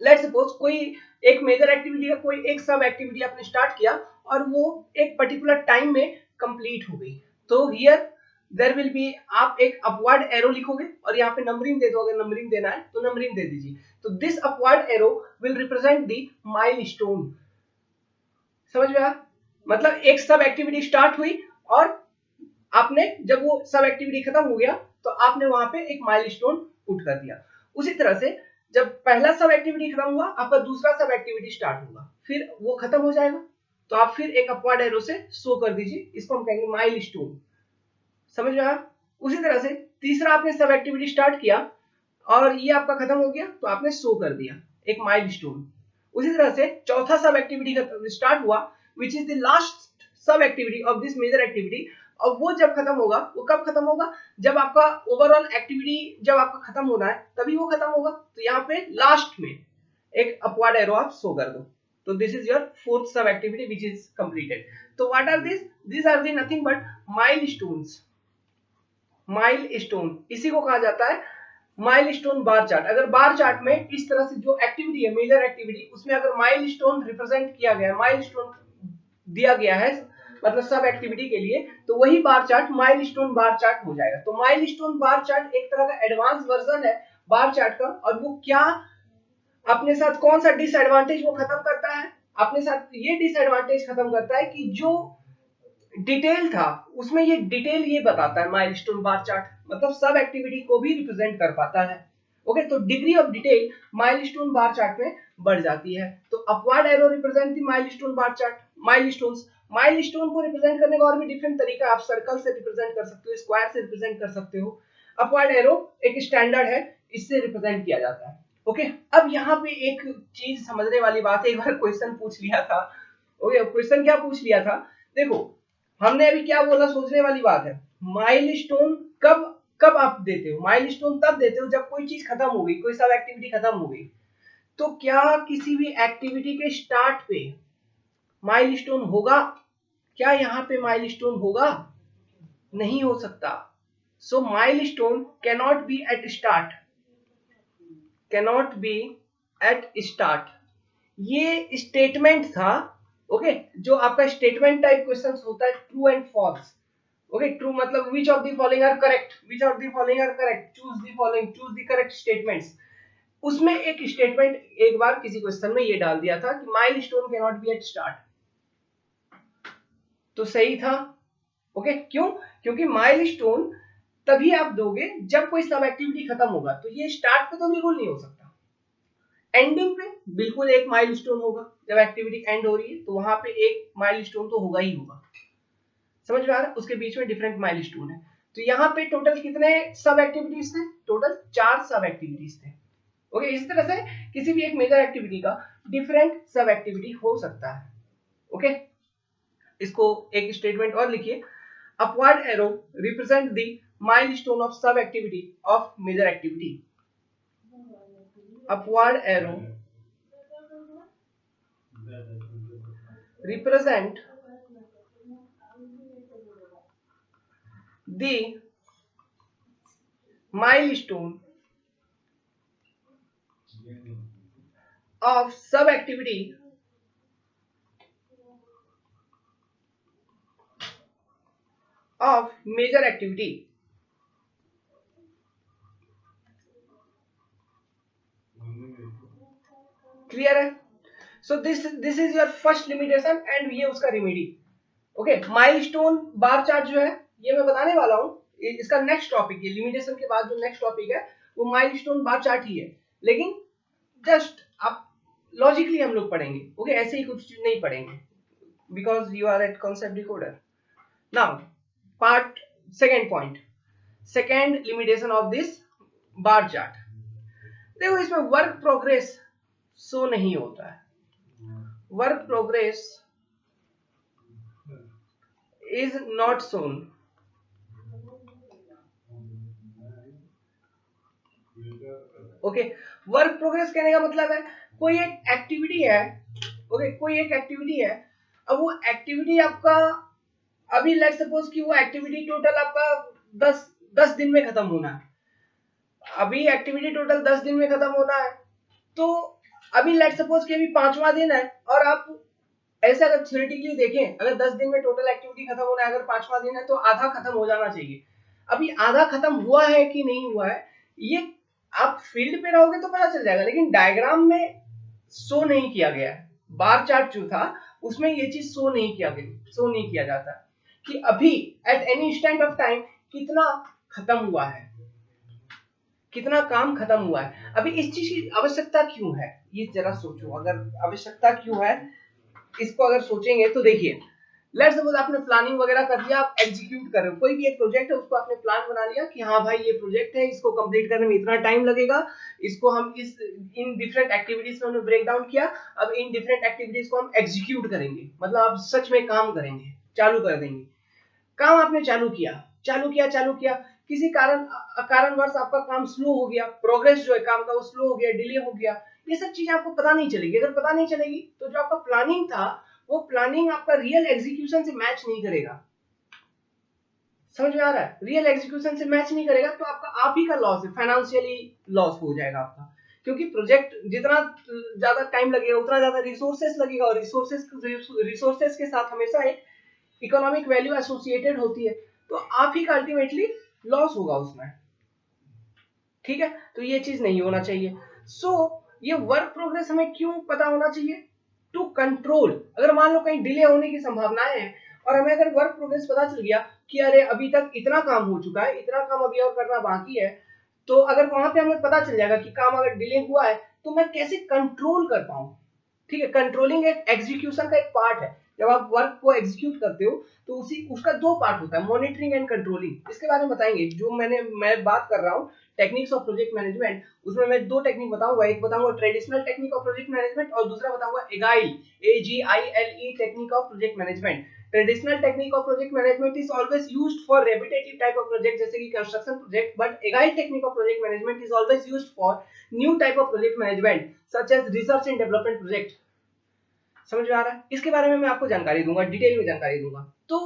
लेट्स सपोज कोई एक मेजर एक्टिविटी का कोई एक सब एक्टिविटी आपने स्टार्ट किया और वो एक पर्टिकुलर टाइम में कंप्लीट हो गई, तो हियर देयर विल बी, आप एक अपवर्ड एरो लिखोगे और यहाँ पे नंबरिंग दे दो। अगर नंबरिंग देना है तो नंबरिंग दे दीजिए। तो this upward arrow will represent the milestone. समझ में आया? मतलब एक सब एक्टिविटी स्टार्ट हुई और आपने जब वो सब एक्टिविटी खत्म हो गया तो आपने वहां पे एक माइलस्टोन पुट कर दिया। उसी तरह से जब पहला सब एक्टिविटी खत्म हुआ, आपका दूसरा सब एक्टिविटी स्टार्ट होगा, फिर वो खत्म हो जाएगा, तो आप फिर एक अपवर्ड एरो से शो कर दीजिए। इसको हम कहेंगे माइलस्टोन। समझ में आया? उसी तरह से तीसरा आपने सब एक्टिविटी स्टार्ट किया और ये आपका खत्म हो गया, तो आपने शो कर दिया एक माइलस्टोन। उसी तरह से चौथा सब एक्टिविटी का स्टार्ट हुआ, which is the last sub activity of this major activity, और वो जब खत्म होगा, वो कब खत्म होगा? जब आपका ओवरऑल एक्टिविटी जब आपका खत्म होना है तभी वो खत्म होगा। तो यहाँ पे लास्ट में एक अपवर्ड एरो आप शो कर दो। तो this is your fourth sub activity which is completed. तो what are this? This are the nothing but milestones. Milestone इसी को कहा जाता है माइलस्टोन बार चार्ट। अगर बार चार्ट में इस तरह से जो एक्टिविटी है मेजर एक्टिविटी, उसमें अगर माइलस्टोन रिप्रेजेंट किया गया है, माइलस्टोन दिया गया है मतलब सब एक्टिविटी के लिए, तो वही bar chart milestone bar chart हो जाएगा। तो माइलस्टोन बार चार्ट एक तरह का एडवांस वर्जन है बार चार्ट का, और वो क्या अपने साथ कौन सा डिसएडवांटेज वो खत्म करता है? अपने साथ ये डिसएडवांटेज खत्म करता है कि जो डिटेल था, उसमें ये डिटेल ये बताता है माइलस्टोन बार चार्ट, मतलब सब एक्टिविटी को भी रिप्रेजेंट कर पाता है। ओके, तो degree of detail milestone bar chart में बढ़ जाती है। तो upward arrow represent the milestone bar chart. Milestone को रिप्रेजेंट करने का और भी डिफरेंट तरीका, आप सर्कल से रिप्रेजेंट कर सकते हो, स्क्वायर से रिप्रेजेंट कर सकते हो। अपवर्ड एरो एक स्टैंडर्ड है, इससे रिप्रेजेंट किया जाता है। ओके, अब यहाँ पे एक चीज समझने वाली बात है, एक बार क्वेश्चन पूछ लिया था। ओके, क्वेश्चन क्या पूछ लिया था, देखो हमने अभी क्या बोला, सोचने वाली बात है। माइलस्टोन कब कब आप देते हो, माइलस्टोन तब देते हो जब कोई चीज खत्म हो गई, कोई सब एक्टिविटी खत्म हो गई। तो क्या किसी भी एक्टिविटी के स्टार्ट पे माइलस्टोन होगा? क्या यहाँ पे माइलस्टोन होगा? नहीं हो सकता। So milestone cannot be at start, cannot be at start. ये स्टेटमेंट था। ओके, जो आपका स्टेटमेंट टाइप क्वेश्चन होता है, true and false. Okay, true मतलब which of the following are correct, which of the following are correct, choose the following, choose the correct statements. उसमें एक स्टेटमेंट एक बार किसी क्वेश्चन में ये डाल दिया था कि milestone can not be at start. तो सही था। ओके, क्यों? क्योंकि माइलस्टोन तभी आप दोगे जब कोई सब एक्टिविटी खत्म होगा, तो ये स्टार्ट पे तो बिल्कुल नहीं हो सकता। एंडिंग पे बिल्कुल एक माइलस्टोन होगा, जब एक्टिविटी एंड हो रही है तो वहां पे एक माइलस्टोन तो होगा ही होगा। समझ में आ रहा है? उसके बीच में डिफरेंट माइलस्टोन है। तो यहाँ पे टोटल कितने सब एक्टिविटीज थे? टोटल 4 सब एक्टिविटीज थे। ओके, इस तरह से किसी भी एक मेजर एक्टिविटी का डिफरेंट सब एक्टिविटी हो सकता है। ओके, इसको एक स्टेटमेंट और लिखिए, upward arrow represent the milestone of sub activity of major activity. Upward arrow represent the milestone of sub activity of major activity। Clear है? So this is your first limitation and ये उसका remedy. Okay, milestone bar chart जो है ये मैं बताने वाला हूं, इसका नेक्स्ट टॉपिक, ये लिमिटेशन के बाद जो नेक्स्ट टॉपिक है वो माइलस्टोन बार चार्ट ही है, लेकिन जस्ट आप लॉजिकली हम लोग पढ़ेंगे। ओके, ऐसे ही कुछ नहीं पढ़ेंगे, because you are at concept decoder. Now part second point, second limitation of this bar chart. देखो इसमें वर्क प्रोग्रेस शो नहीं होता है, work progress is not shown. Okay, work progress कहने का मतलब है कोई एक एक्टिविटी है। ओके, कोई एक एक्टिविटी है, अब वो एक्टिविटी आपका अभी लेट सपोज कि वो एक्टिविटी टोटल आपका 10 दिन में खत्म होना है। अभी एक्टिविटी टोटल 10 दिन में खत्म होना है, तो अभी लेट सपोज कि अभी 5वां दिन है, और आप ऐसा अगर थ्योरेटिकली देखें, अगर 10 दिन में टोटल एक्टिविटी खत्म होना है, अगर 5वां दिन है तो आधा खत्म हो जाना चाहिए। अभी आधा खत्म हुआ है कि नहीं हुआ है, ये आप फील्ड पे रहोगे तो पता चल जाएगा, लेकिन डायग्राम में शो नहीं किया गया है। बार चार्ट जो था उसमें ये चीज शो नहीं किया जाता कि अभी eight any instant of time कितना खत्म हुआ है, कितना काम खत्म हुआ है। अभी इस चीज की आवश्यकता क्यों है, ये जरा सोचो। अगर आवश्यकता क्यों है, इसको अगर सोचेंगे तो देखिए, लेट्स सपोज आपने प्लानिंग वगैरह कर लिया, आप एग्जीक्यूट कर रहे हो, कोई भी एक प्रोजेक्ट है उसको आपने प्लान बना लिया कि हाँ भाई ये प्रोजेक्ट है, इसको कंप्लीट करने में इतना टाइम लगेगा, इसको हम इस इन डिफरेंट एक्टिविटीज में हमने ब्रेक डाउन किया, अब इन डिफरेंट एक्टिविटीज को हम एग्जीक्यूट करेंगे, मतलब आप सच में काम करेंगे, चालू कर देंगे। काम आपने चालू किया, किसी कारणवश आपका काम स्लो हो गया, प्रोग्रेस जो है काम का वो स्लो हो गया, डिले हो गया, ये सब चीजें आपको पता नहीं चलेगी। अगर पता नहीं चलेगी तो जो आपका प्लानिंग था वो प्लानिंग आपका रियल एग्जीक्यूशन से मैच नहीं करेगा। समझ में आ रहा है? रियल एग्जीक्यूशन से मैच नहीं करेगा तो आपका आप ही का लॉस है, फाइनेंशियली लॉस हो जाएगा आपका, क्योंकि प्रोजेक्ट जितना ज्यादा टाइम लगेगा उतना ज्यादा रिसोर्सेस लगेगा, और रिसोर्सेस के साथ हमेशा एक इकोनॉमिक वैल्यू एसोसिएटेड होती है, तो आप ही का अल्टीमेटली लॉस होगा उसमें। ठीक है, तो ये चीज नहीं होना चाहिए। सो ये वर्क प्रोग्रेस हमें क्यों पता होना चाहिए? टू कंट्रोल, अगर मान लो कहीं डिले होने की संभावनाएं है और हमें अगर वर्क प्रोग्रेस पता चल गया कि अरे अभी तक इतना काम हो चुका है, इतना काम अभी और करना बाकी है, तो अगर वहां पे हमें पता चल जाएगा कि काम अगर डिले हुआ है तो मैं कैसे कंट्रोल कर पाऊं। ठीक है, कंट्रोलिंग एक एग्जीक्यूशन का एक पार्ट है। जब आप वर्क को एग्जीक्यूट करते हो तो उसका दो पार्ट होता है, मॉनिटरिंग एंड कंट्रोलिंग। इसके बारे में बताएंगे। जो मैं बात कर रहा हूँ टेक्निक्स ऑफ प्रोजेक्ट मैनेजमेंट, उसमें मैं दो टेक्निक बताऊंगा। एक बताऊंगा traditional technique of project management और दूसरा बताऊंगा agile, AGILE technique of project management. Traditional technique of project management is always used for repetitive type of project जैसे कि construction project, but agile technique of project management is always used for new type of project management such as research and development project. समझ में आ रहा है? इसके बारे में मैं आपको जानकारी दूंगा, डिटेल में जानकारी दूंगा। तो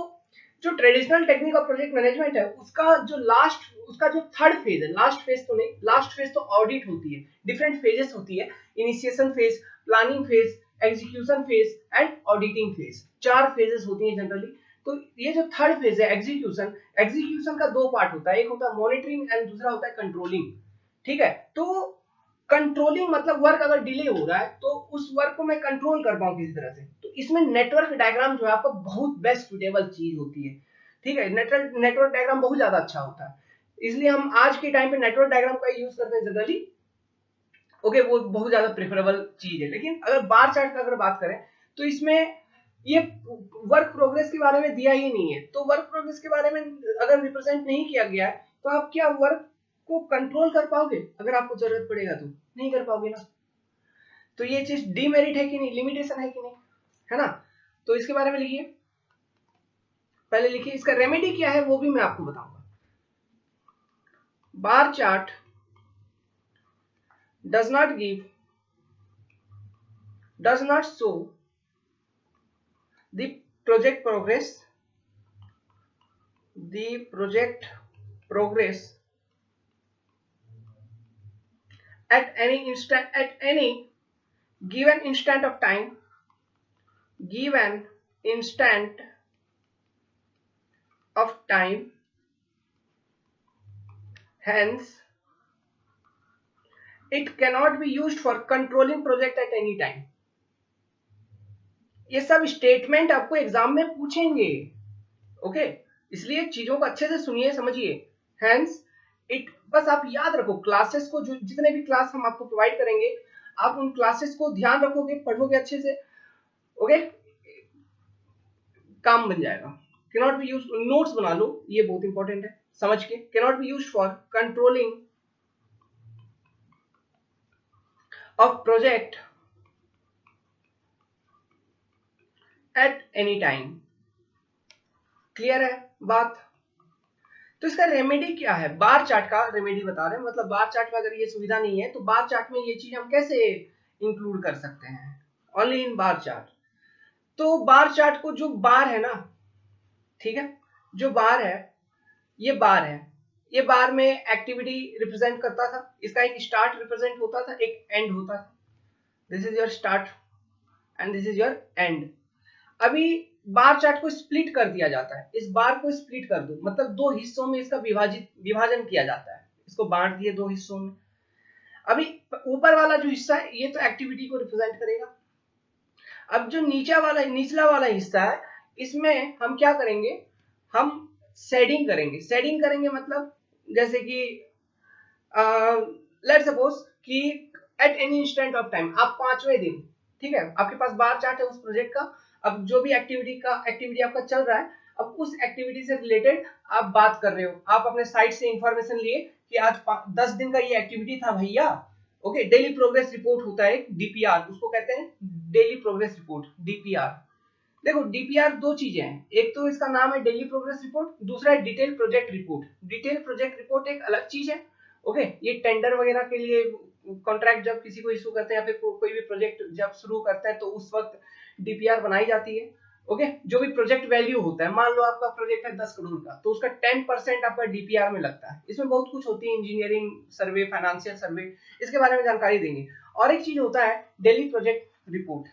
जो traditional technique of project management है उसका जो थर्ड फेज है, लास्ट फेज तो नहीं, लास्ट फेज तो ऑडिट होती है। डिफरेंट फेजेस होती है, initiation phase, planning phase, execution phase and auditing phase. 4 phases होती हैं जनरली। तो ये जो थर्ड फेज है एग्जीक्यूशन, एग्जीक्यूशन का दो पार्ट होता है, एक होता है मॉनिटरिंग एंड दूसरा होता है कंट्रोलिंग। ठीक है, तो कंट्रोलिंग मतलब वर्क अगर डिले हो रहा है तो उस वर्क को मैं कंट्रोल कर पाऊं किसी तरह से। तो इसमें नेटवर्क डायग्राम जो है आपको बहुत बेस्ट सुटेबल चीज होती है। ठीक है, नेटवर्क डायग्राम बहुत ज्यादा अच्छा होता है, इसलिए हम आज के टाइम पे नेटवर्क डायग्राम का यूज करते हैं जनरली। ओके, वो बहुत ज्यादा प्रेफरेबल चीज है। लेकिन अगर बार चार्ट का अगर बात करें तो इसमें ये वर्क प्रोग्रेस के बारे में दिया ही नहीं है। तो वर्क प्रोग्रेस के बारे में अगर रिप्रेजेंट नहीं किया गया है तो आप क्या वर्क को कंट्रोल कर पाओगे? अगर आपको जरूरत पड़ेगा तो नहीं कर पाओगे ना। तो ये चीज डीमेरिट है कि नहीं, लिमिटेशन है कि नहीं, है ना? तो इसके बारे में लिखिए, पहले लिखिए। इसका रेमेडी क्या है वो भी मैं आपको बताऊंगा। Bar chart does not show the project progress at any given instant of time, hence it cannot be used for controlling project at any time। ये सब स्टेटमेंट आपको एग्जाम में पूछेंगे। ओके, इसलिए चीजों को अच्छे से सुनिए, समझिए। हेंस इट, बस आप याद रखो क्लासेस को, जो जितने भी क्लास हम आपको प्रोवाइड करेंगे आप उन क्लासेस को ध्यान रखोगे, पढ़ोगे अच्छे से। ओके, काम बन जाएगा। कैनॉट बी यूज्ड, नोट्स बना लो, ये बहुत इंपॉर्टेंट है समझ के। Cannot be used for controlling of project at any time. Clear है बात? तो इसका रेमेडी क्या है? बार चार्ट का रेमेडी बता रहे हैं। मतलब बार चार्ट में अगर ये सुविधा नहीं है तो बार चार्ट में ये चीज हम कैसे इंक्लूड कर सकते हैं? Only in bar chart. तो बार चार्ट को, जो बार है ना, ठीक है, जो बार है, ये बार है, ये बार में एक्टिविटी रिप्रेजेंट करता था। इसका एक स्टार्ट रिप्रेजेंट होता था, एक एंड होता था। This is your start and this is your and. अभी बार चार्ट को स्प्लिट कर दिया जाता है। इस बार को स्प्लिट कर दो, मतलब दो हिस्सों में इसका विभाजन किया जाता है। इसको बांट दिए दो हिस्सों में। अभी ऊपर वाला जो हिस्सा है ये तो एक्टिविटी को रिप्रेजेंट करेगा। अब जो निचला वाला हिस्सा है, इसमें हम क्या करेंगे? हम शेडिंग करेंगे मतलब जैसे कि लेट्स सपोज कि eight any instant of time, आप 5वें दिन, ठीक है, आपके पास बार चार्ट है उस प्रोजेक्ट का। अब जो भी एक्टिविटी आपका चल रहा है, अब उस एक्टिविटी से रिलेटेड आप बात कर रहे हो। आप अपने साइट से इंफॉर्मेशन लिए कि आज 10 दिन का ये एक्टिविटी था भैया। ओके, डेली प्रोग्रेस रिपोर्ट होता है, डीपीआर उसको कहते हैं, डेली प्रोग्रेस रिपोर्ट, डीपीआर। देखो डीपीआर दो चीजें हैं, एक तो इसका नाम है डेली प्रोग्रेस रिपोर्ट, दूसरा है detail project report. Detail project report एक अलग चीज है। ओके, ये टेंडर वगैरह के लिए, कॉन्ट्रैक्ट जब किसी को इशू करते हैं या फिर कोई भी प्रोजेक्ट जब शुरू करते हैं तो उस वक्त डीपीआर बनाई जाती है। ओके, जो भी प्रोजेक्ट वैल्यू होता है, मान लो आपका प्रोजेक्ट है 10 करोड़ का, तो उसका 10% आपका डीपीआर में लगता है। इसमें बहुत कुछ होती है, इंजीनियरिंग सर्वे, फाइनेंशियल सर्वे, इसके बारे में जानकारी देंगे। और एक चीज होता है daily project report.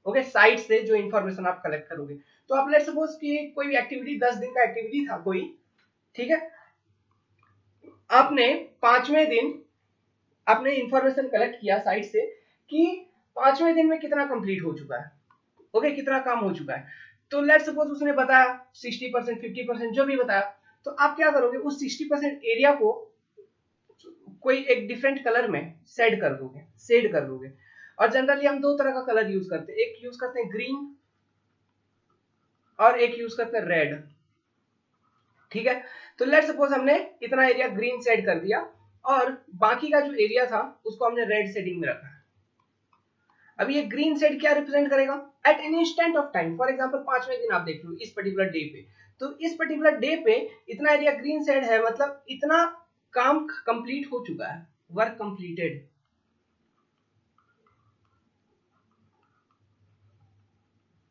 Okay, site से जो इंफॉर्मेशन आप कलेक्ट करोगे। तो आप लेट्स सपोज कि कोई भी एक्टिविटी 10 दिन का एक्टिविटी था कोई, ठीक है, आपने 5वें दिन आपने इंफॉर्मेशन कलेक्ट किया साइट से कि 5वें दिन में कितना कंप्लीट हो चुका है। ओके, कितना काम हो चुका है। तो लेट्स सपोज उसने बताया 60%, 50%, जो भी बताया, तो आप क्या करोगे, उस 60% एरिया को कोई एक डिफरेंट कलर में शेड कर दोगे। और जनरली हम दो तरह का कलर यूज करते हैं, एक यूज करते हैं ग्रीन और एक यूज करते हैं रेड। ठीक है, तो लेट सपोज हमने इतना एरिया ग्रीन शेड कर दिया और बाकी का जो एरिया था उसको हमने रेड शेडिंग में रखा। अब ये ग्रीन शेड क्या रिप्रेजेंट करेगा, at an instant of time. For example 5वें दिन आप देख लो इस पर्टिकुलर डे पे, तो इस पर्टिकुलर डे पे इतना एरिया ग्रीन शेड है, मतलब इतना काम कंप्लीट हो चुका है, work completed.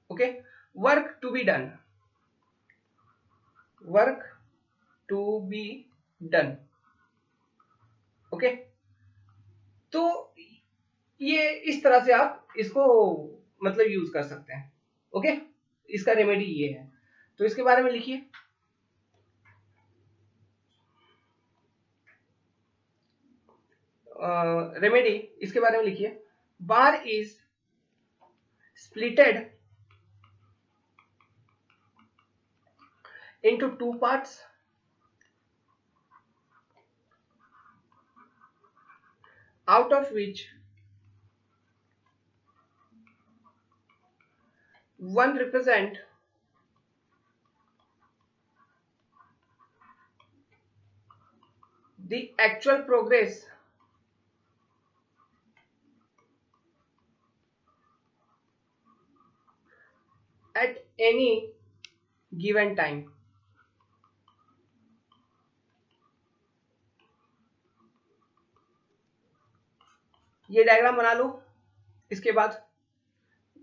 Okay, work to be done, work to be done. Okay, तो ये इस तरह से आप इसको मतलब यूज कर सकते हैं। ओके, इसका रेमेडी ये है, तो इसके बारे में लिखिए। रेमेडी इसके बारे में लिखिए, bar is splitted into two parts out of which one represent the actual progress at any given time। ये डायग्राम बना लो। इसके बाद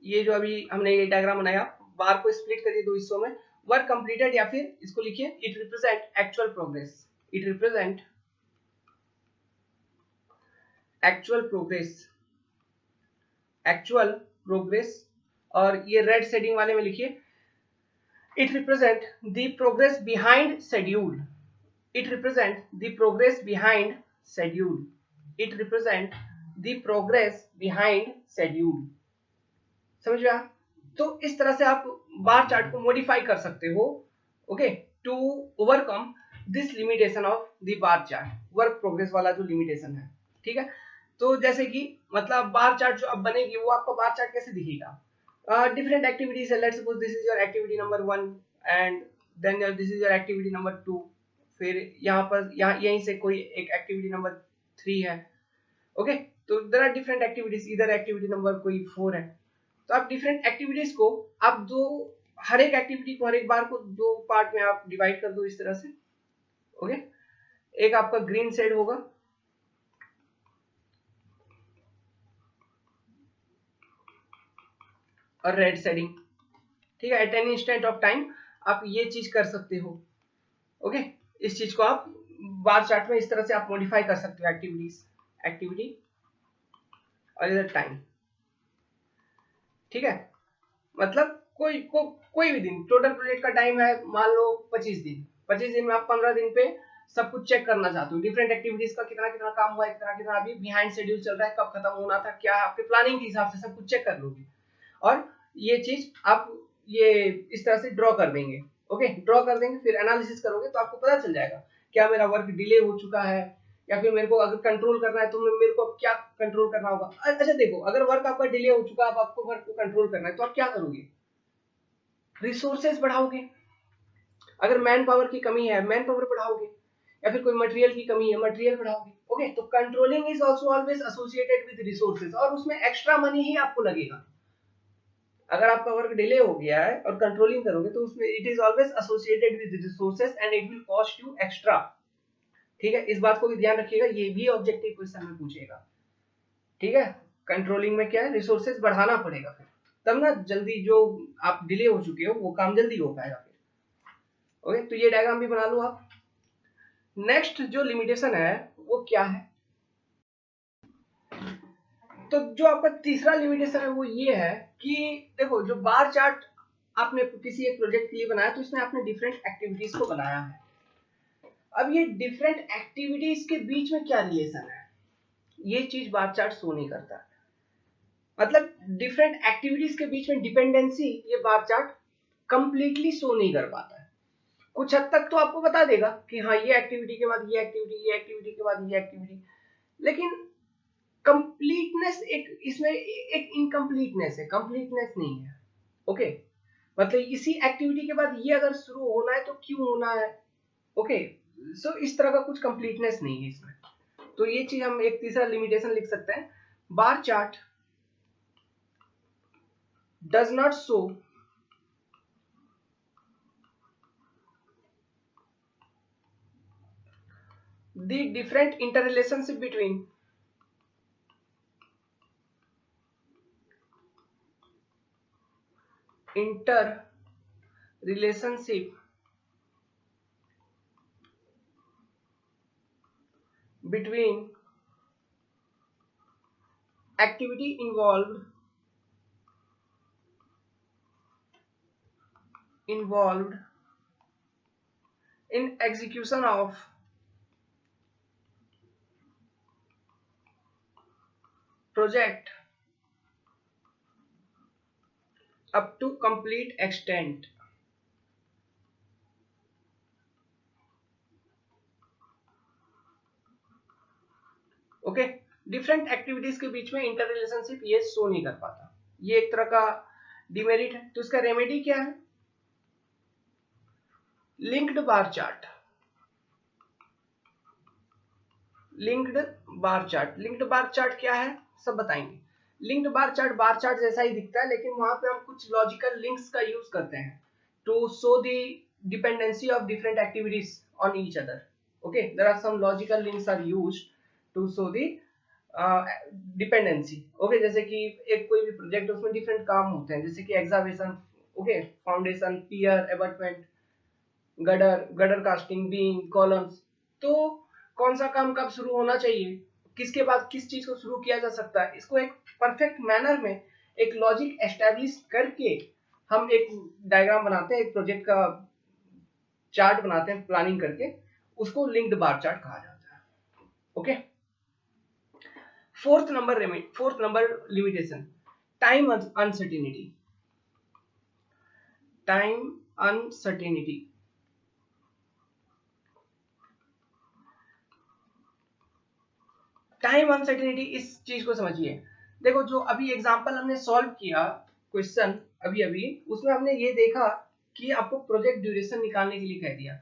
ये जो अभी हमने ये डायग्राम बनाया, बार को स्प्लिट करिए दो हिस्सों में, वर्क कंप्लीटेड, या फिर इसको लिखिए it represent actual progress, it represent actual progress, actual progress. और ये रेड शेडिंग वाले में लिखिए it represent the progress behind schedule, it represent the progress behind schedule, it represent the progress behind schedule. समझ गया? तो इस तरह से आप बार चार्ट को मॉडिफाई कर सकते हो, okay, to overcome this limitation of the bar chart, work progress वाला जो लिमिटेशन है। ठीक है, तो जैसे कि मतलब बार चार्ट जो अब बनेगी वो आपका बार चार्ट कैसे दिखेगा, डिफरेंट एक्टिविटीज है, let's suppose this is your activity number 1 and then this is your activity number 2, फिर यहाँ पर यहीं से कोई एक एक्टिविटी नंबर 3 है। ओके, तो देयर आर डिफरेंट एक्टिविटीज, इधर एक्टिविटी नंबर कोई 4 है। तो आप डिफरेंट एक्टिविटीज को आप दो, हर एक एक्टिविटी को, हर एक बार को दो पार्ट में आप डिवाइड कर दो इस तरह से। ओके, एक आपका ग्रीन शेड होगा और रेड शेडिंग। ठीक है, at any instant of time आप ये चीज कर सकते हो। ओके, इस चीज को आप बार चार्ट में इस तरह से आप मॉडिफाई कर सकते हो, एक्टिविटीज, एक्टिविटी और इधर टाइम। ठीक है, मतलब कोई भी दिन, टोटल प्रोजेक्ट का टाइम है मान लो 25 दिन, 25 दिन में आप 15 दिन पे सब कुछ चेक करना चाहते हो, डिफरेंट एक्टिविटीज का कितना कितना काम हुआ है, कितना कितना अभी बिहाइंड शेड्यूल चल रहा है, कब खत्म होना था, क्या आपके प्लानिंग के हिसाब से सब कुछ चेक कर लोगे। और ये चीज आप ये इस तरह से ड्रॉ कर देंगे। ओके, ड्रॉ कर देंगे, फिर एनालिसिस करोगे तो आपको पता चल जाएगा क्या मेरा वर्क डिले हो चुका है, या फिर मेरे को अगर कंट्रोल करना है तो मेरे को क्या कंट्रोल करना होगा। अच्छा देखो, अगर वर्क आपका डिले हो चुका है, अब आपको वर्क को कंट्रोल करना है, तो आप क्या करोगे, रिसोर्सेज बढ़ाओगे। अगर मैन पावर की कमी है, मैन पावर बढ़ाओगे, या फिर कोई मटेरियल की कमी है, मटेरियल बढ़ाओगे। ओके, तो controlling is also always associated with resources, और उसमें एक्स्ट्रा मनी ही आपको लगेगा। अगर आपका वर्क डिले हो गया है और कंट्रोलिंग करोगे तो उसमें it is always associated with resources and it will cost you extra. ठीक है, इस बात को भी ध्यान रखिएगा, ये भी ऑब्जेक्टिव क्वेश्चन में पूछेगा। ठीक है, कंट्रोलिंग में क्या है, रिसोर्सेज बढ़ाना पड़ेगा, फिर तब ना जल्दी जो आप डिले हो चुके हो वो काम जल्दी हो पाएगा फिर। ओके, तो ये डायग्राम भी बना लो आप। नेक्स्ट जो लिमिटेशन है वो क्या है, तो जो आपका तीसरा लिमिटेशन है वो ये है कि देखो, जो बार चार्ट आपने किसी एक प्रोजेक्ट के लिए बनाया तो इसमें आपने डिफरेंट एक्टिविटीज को बनाया है। अब ये डिफरेंट एक्टिविटीज के बीच में क्या रिलेशन है, ये चीज बार चार्ट शो नहीं करता। मतलब डिफरेंट एक्टिविटीज के बीच में डिपेंडेंसी ये बार चार्ट कंप्लीटली शो नहीं कर पाता है। कुछ हद तक तो आपको बता देगा कि हाँ ये एक्टिविटी के बाद ये एक्टिविटी, ये एक्टिविटी के बाद ये एक्टिविटी, लेकिन कंप्लीटनेस एक इसमें एक इनकम्प्लीटनेस है, कंप्लीटनेस नहीं है। ओके, मतलब इसी एक्टिविटी के बाद ये अगर शुरू होना है तो क्यों होना है। ओके, सो इस तरह का कुछ कंप्लीटनेस नहीं है इसमें। तो ये चीज हम एक तीसरा लिमिटेशन लिख सकते हैं, bar chart does not show the different interrelationship between between activity involved in execution of project up to complete extent. Okay, different activities के बीच में इंटर रिलेशनशिप ये शो नहीं कर पाता, ये एक तरह का डिमेरिट है। तो इसका रेमेडी क्या है, linked bar chart. Linked bar chart, linked बार चार्ट क्या है सब बताएंगे। लिंक्ड बार चार्ट जैसा ही दिखता है, लेकिन वहां पे हम कुछ लॉजिकल लिंक्स का यूज करते हैं to show the dependency of different activities on each other. Okay, there are some logical links are used to show the dependency. Okay, जैसे कि एक कोई भी प्रोजेक्ट उसमें डिफरेंट काम होते हैं, जैसे कि excavation, okay, foundation, pier, abutment, girder casting, beam, columns. तो कौन सा काम कब शुरू होना चाहिए, किसके बाद किस चीज को शुरू किया जा सकता है, इसको एक परफेक्ट मैनर में एक लॉजिक एस्टेब्लिश करके हम एक डायग्राम बनाते हैं, एक प्रोजेक्ट का चार्ट बनाते हैं प्लानिंग करके, उसको लिंक्ड बार चार्ट कहा जाता है। Okay, fourth number limitation, time uncertainty. Time uncertainty, time uncertainty, इस चीज को समझिए। देखो, जो अभी एग्जांपल हमने सॉल्व किया क्वेश्चन अभी अभी, उसमें हमने ये देखा कि आपको प्रोजेक्ट ड्यूरेशन निकालने के लिए कह दिया।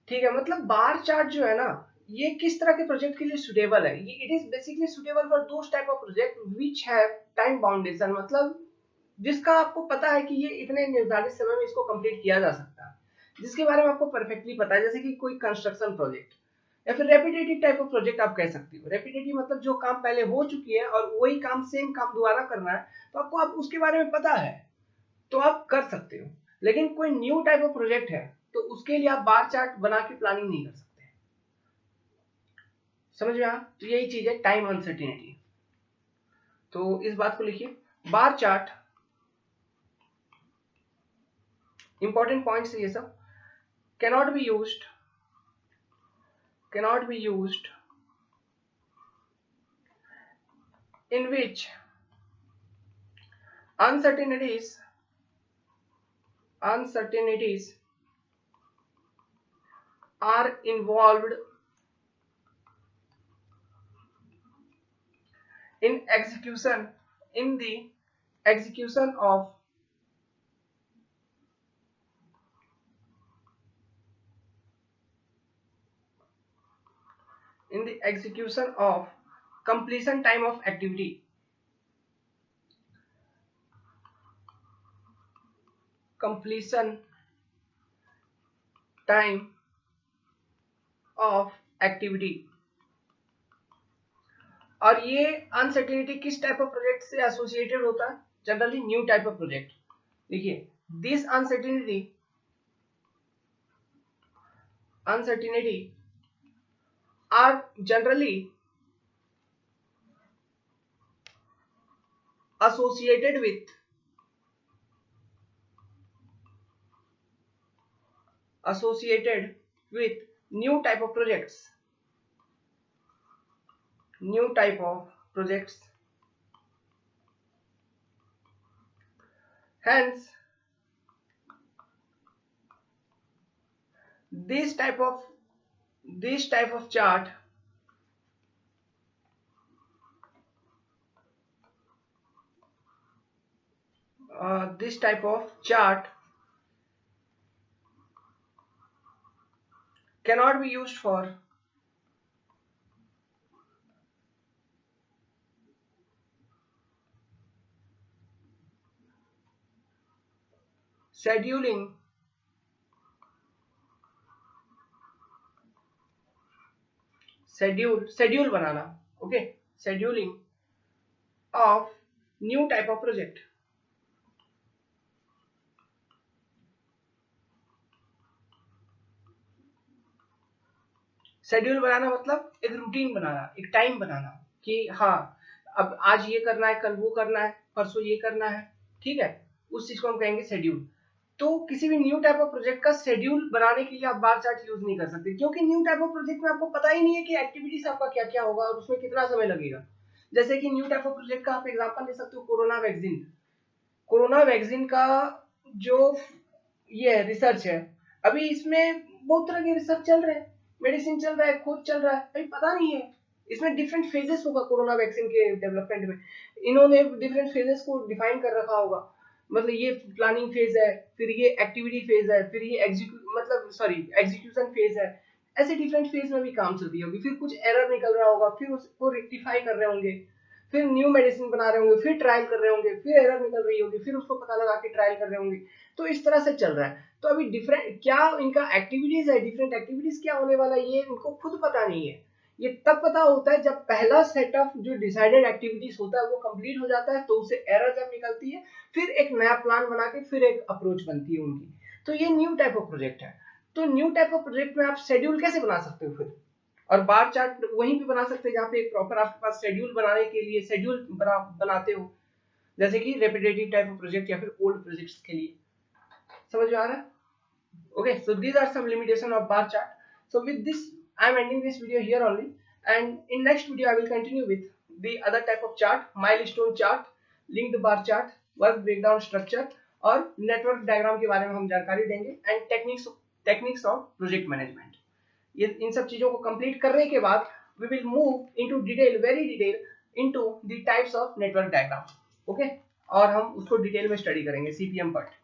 ठीक है, मतलब बार चार्ट जो है ना, ये किस तरह के प्रोजेक्ट के लिए सुटेबल है, ये it is basically suitable for those type of project which have time boundation, मतलब जिसका आपको पता है कि ये इतने निर्धारित समय में इसको कंप्लीट किया जा सकता है, जिसके बारे में आपको परफेक्टली पता है, जैसे कि कोई कंस्ट्रक्शन प्रोजेक्ट या फिर रेपिटेटिव टाइप ऑफ प्रोजेक्ट आप कह सकते हो। रेपिटेटिव मतलब जो काम पहले हो चुकी है और वही काम सेम काम दोबारा करना है, तो आपको आप उसके बारे में पता है तो आप कर सकते हो। लेकिन कोई न्यू टाइप ऑफ प्रोजेक्ट है तो उसके लिए आप बार चार्ट बना के प्लानिंग नहीं कर सकते। समझ में आया? तो यही चीज है टाइम अनसर्टेनिटी। तो इस बात को लिखिए, बार चार्ट, इंपॉर्टेंट पॉइंट्स ये सब, cannot be used in which uncertainties are involved in the execution of completion time of activity. Completion time of activity। और ये अनसर्टेनिटी किस टाइप ऑफ प्रोजेक्ट से एसोसिएटेड होता है, generally new type of project. देखिए, this uncertainty are generally associated with new type of projects, hence this type of chart cannot be used for scheduling schedule बनाना, ओके, scheduling of new type of project. Schedule बनाना मतलब एक रूटीन बनाना, एक टाइम बनाना कि हाँ अब आज ये करना है, कल वो करना है, परसों ये करना है, ठीक है, उस चीज को हम कहेंगे शेड्यूल। तो किसी भी न्यू टाइप ऑफ प्रोजेक्ट का शेड्यूल बनाने के लिए आप बार चार्ट यूज नहीं कर सकते, क्योंकि न्यू टाइप ऑफ प्रोजेक्ट में आपको पता ही नहीं है कि एक्टिविटीज आपका क्या क्या होगा और उसमें कितना समय लगेगा। जैसे कि न्यू टाइप ऑफ प्रोजेक्ट का आप एग्जांपल ले सकते हो कोरोना वैक्सीन का जो ये रिसर्च है, अभी इसमें बहुत तरह के रिसर्च चल रहे हैं, मेडिसिन चल रहा है, खोज चल रहा है, अभी पता नहीं है, इसमें डिफरेंट फेजेस होगा कोरोना वैक्सीन के डेवलपमेंट में, इन्होंने डिफरेंट फेजेस को डिफाइन कर रखा होगा, मतलब ये प्लानिंग फेज है, फिर ये एक्टिविटी फेज है, फिर ये एग्जीक्यूशन फेज है, ऐसे डिफरेंट फेज में भी काम चल रही होगी, फिर कुछ एरर निकल रहा होगा, फिर उसको रेक्टिफाई कर रहे होंगे, फिर न्यू मेडिसिन बना रहे होंगे, फिर ट्रायल कर रहे होंगे, फिर एरर निकल रही होगी, फिर उसको पता लगा के ट्रायल कर रहे होंगे। तो इस तरह से चल रहा है। तो अभी डिफरेंट क्या इनका एक्टिविटीज है, डिफरेंट एक्टिविटीज क्या होने वाला है, ये इनको खुद पता नहीं है। ये तब पता होता है जब पहला सेट ऑफ जो डिसाइडेड एक्टिविटीज होता है वो कंप्लीट हो जाता है, तो उसे एरर जब निकलती है, फिर एक नया प्लान बना के फिर एक अप्रोच बनती है उनकी। तो ये न्यू टाइप ऑफ प्रोजेक्ट है। तो न्यू टाइप ऑफ प्रोजेक्ट में आप शेड्यूल कैसे बना सकते हो फिर, और बार चार्ट वहीं पे बना सकते हैं जहाँ पे एक प्रॉपर आपके पास शेड्यूल बनाने के लिए शेड्यूल बनाते हो, जैसे कि रेपिटेटिव टाइप ऑफ प्रोजेक्ट या फिर ओल्ड प्रोजेक्ट्स के लिए। समझ में आ रहा है? Okay, so these are some limitation of bar chart. So with this I am ending this video here only, and in next video I will continue with the other type of chart, milestone chart, linked bar chart, work breakdown structure और नेटवर्क डायग्राम के बारे में हम जानकारी देंगे, and techniques of project management. ये इन सब चीजों को कंप्लीट करने के बाद we will move into detail, very detail into the types of network diagram, okay, और हम उसको डिटेल में स्टडी करेंगे, सीपीएम पार्ट।